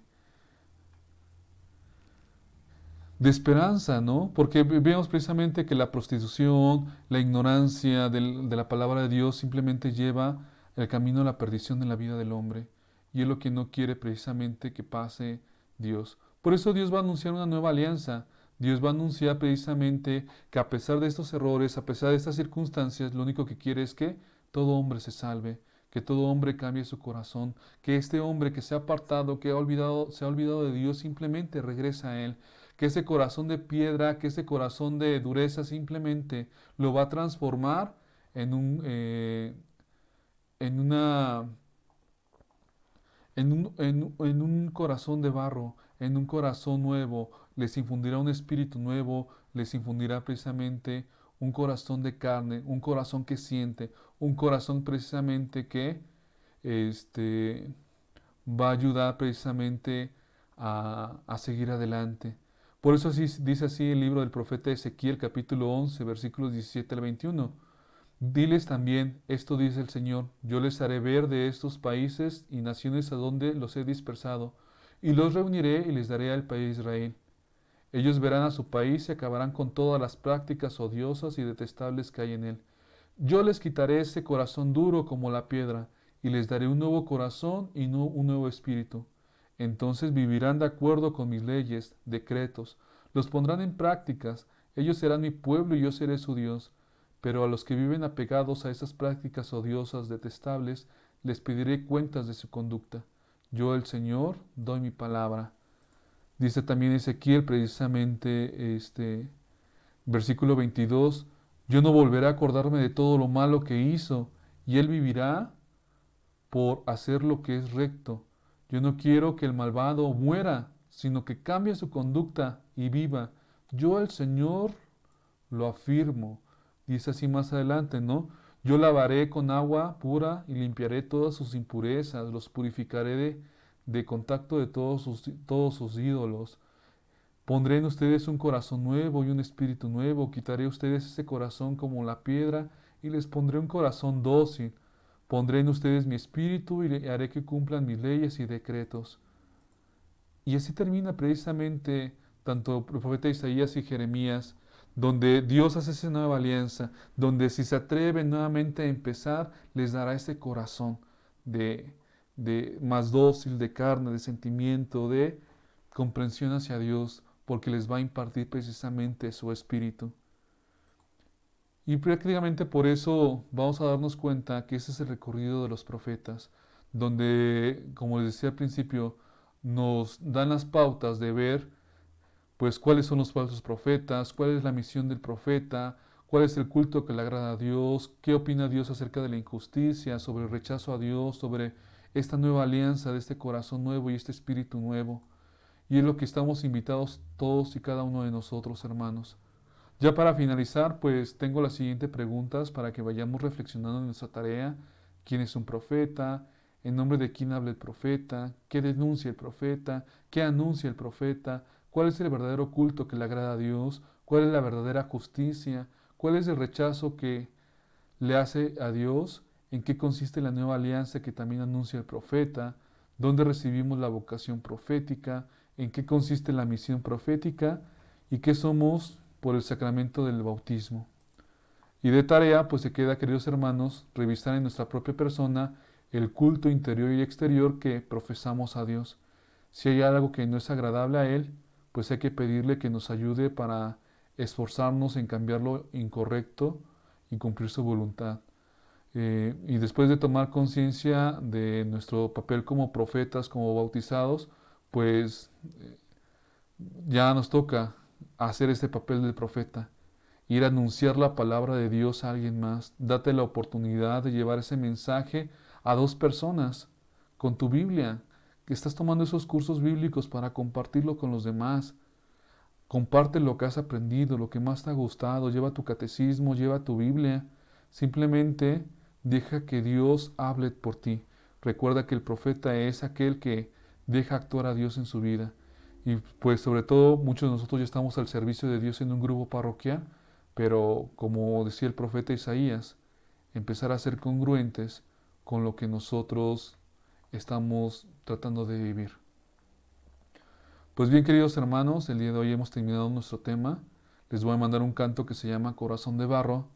Speaker 1: esperanza, ¿no? Porque vemos precisamente que la prostitución, la ignorancia de la palabra de Dios simplemente lleva el camino a la perdición en la vida del hombre. Y es lo que no quiere precisamente que pase Dios. Por eso Dios va a anunciar una nueva alianza. Dios va a anunciar precisamente que a pesar de estos errores, a pesar de estas circunstancias, lo único que quiere es que todo hombre se salve, que todo hombre cambie su corazón, que este hombre que se ha apartado, se ha olvidado de Dios, simplemente regresa a Él, que ese corazón de piedra, que ese corazón de dureza simplemente lo va a transformar en en una, en un corazón de barro, en un corazón nuevo, les infundirá un espíritu nuevo, les infundirá precisamente un corazón de carne, un corazón que siente, un corazón precisamente que este, va a ayudar precisamente a seguir adelante. Por eso así, dice así el libro del profeta Ezequiel, capítulo 11, versículos 17 al 21. Diles también, esto dice el Señor, yo les haré ver de estos países y naciones a donde los he dispersado, y los reuniré y les daré al país de Israel. Ellos verán a su país y acabarán con todas las prácticas odiosas y detestables que hay en él. Yo les quitaré ese corazón duro como la piedra, y les daré un nuevo corazón y no un nuevo espíritu. Entonces vivirán de acuerdo con mis leyes, decretos, los pondrán en prácticas, ellos serán mi pueblo y yo seré su Dios. Pero a los que viven apegados a esas prácticas odiosas, detestables, les pediré cuentas de su conducta. Yo, el Señor, doy mi palabra. Dice también Ezequiel precisamente versículo 22, yo no volveré a acordarme de todo lo malo que hizo, y él vivirá por hacer lo que es recto. Yo no quiero que el malvado muera, sino que cambie su conducta y viva. Yo, el Señor, lo afirmo. Dice así más adelante, ¿no? Yo lavaré con agua pura y limpiaré todas sus impurezas, los purificaré de contacto de todos sus ídolos. Pondré en ustedes un corazón nuevo y un espíritu nuevo. Quitaré a ustedes ese corazón como la piedra y les pondré un corazón dócil. Pondré en ustedes mi espíritu y haré que cumplan mis leyes y decretos. Y así termina precisamente tanto el profeta Isaías y Jeremías, donde Dios hace esa nueva alianza, donde si se atreven nuevamente a empezar, les dará ese corazón de, de más dócil, de carne, de sentimiento, de comprensión hacia Dios, porque les va a impartir precisamente su espíritu. Y prácticamente por eso vamos a darnos cuenta que ese es el recorrido de los profetas, donde, como les decía al principio, nos dan las pautas de ver, pues, cuáles son los falsos profetas, cuál es la misión del profeta, cuál es el culto que le agrada a Dios, qué opina Dios acerca de la injusticia, sobre el rechazo a Dios, sobre esta nueva alianza de este corazón nuevo y este espíritu nuevo. Y es lo que estamos invitados todos y cada uno de nosotros, hermanos. Ya para finalizar, pues tengo las siguientes preguntas para que vayamos reflexionando en nuestra tarea. ¿Quién es un profeta? ¿En nombre de quién habla el profeta? ¿Qué denuncia el profeta? ¿Qué anuncia el profeta? ¿Cuál es el verdadero culto que le agrada a Dios? ¿Cuál es la verdadera justicia? ¿Cuál es el rechazo que le hace a Dios? ¿En qué consiste la nueva alianza que también anuncia el profeta? ¿Dónde recibimos la vocación profética? ¿En qué consiste la misión profética? ¿Y qué somos por el sacramento del bautismo? Y de tarea, pues se queda, queridos hermanos, revisar en nuestra propia persona el culto interior y exterior que profesamos a Dios. Si hay algo que no es agradable a Él, pues hay que pedirle que nos ayude para esforzarnos en cambiar lo incorrecto y cumplir su voluntad. Y después de tomar conciencia de nuestro papel como profetas, como bautizados, pues ya nos toca hacer este papel del profeta, ir a anunciar la palabra de Dios a alguien más. Date la oportunidad de llevar ese mensaje a dos personas con tu Biblia, que estás tomando esos cursos bíblicos para compartirlo con los demás. Comparte lo que has aprendido, lo que más te ha gustado, lleva tu catecismo, lleva tu Biblia. Simplemente deja que Dios hable por ti. Recuerda que el profeta es aquel que deja actuar a Dios en su vida. Y pues sobre todo muchos de nosotros ya estamos al servicio de Dios en un grupo parroquial, pero como decía el profeta Isaías, empezar a ser congruentes con lo que nosotros estamos tratando de vivir. Pues bien, queridos hermanos, el día de hoy hemos terminado nuestro tema. Les voy a mandar un canto que se llama Corazón de Barro,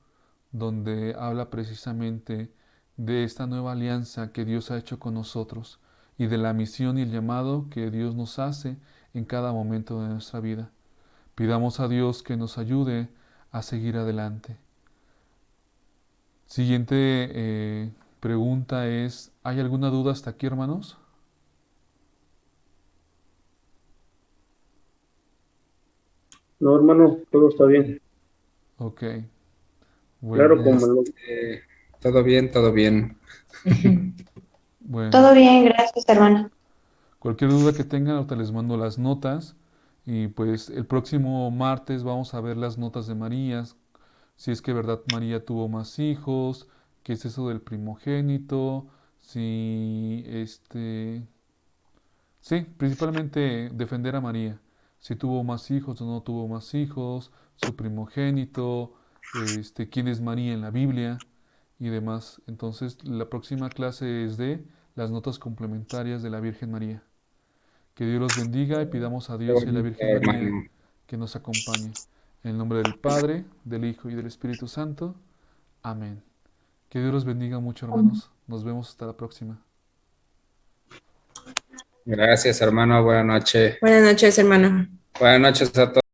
Speaker 1: donde habla precisamente de esta nueva alianza que Dios ha hecho con nosotros y de la misión y el llamado que Dios nos hace en cada momento de nuestra vida. Pidamos a Dios que nos ayude a seguir adelante. Siguiente pregunta es, ¿hay alguna duda hasta aquí, hermanos?
Speaker 2: No, hermano, todo está bien.
Speaker 1: Ok, bueno,
Speaker 2: Claro, como lo...
Speaker 3: Todo bien, todo bien.
Speaker 1: bueno.
Speaker 4: Todo bien, gracias, hermano.
Speaker 1: Cualquier duda que tengan, ahorita les mando las notas. Y pues el próximo martes vamos a ver las notas de María, si es que verdad María tuvo más hijos, qué es eso del primogénito, si sí, principalmente defender a María, si tuvo más hijos o no tuvo más hijos, su primogénito, quién es María en la Biblia y demás. Entonces, la próxima clase es de las notas complementarias de la Virgen María. Que Dios los bendiga y pidamos a
Speaker 3: Qué
Speaker 1: Dios y a la
Speaker 3: bonito,
Speaker 1: Virgen María
Speaker 3: hermano.
Speaker 1: que nos acompañe. En el nombre del Padre, del Hijo y del Espíritu Santo. Amén. Que Dios los bendiga mucho, hermanos. Nos vemos hasta la próxima.
Speaker 3: Gracias, hermano. Buenas noches.
Speaker 4: Buenas noches, hermano.
Speaker 3: Buenas noches a todos.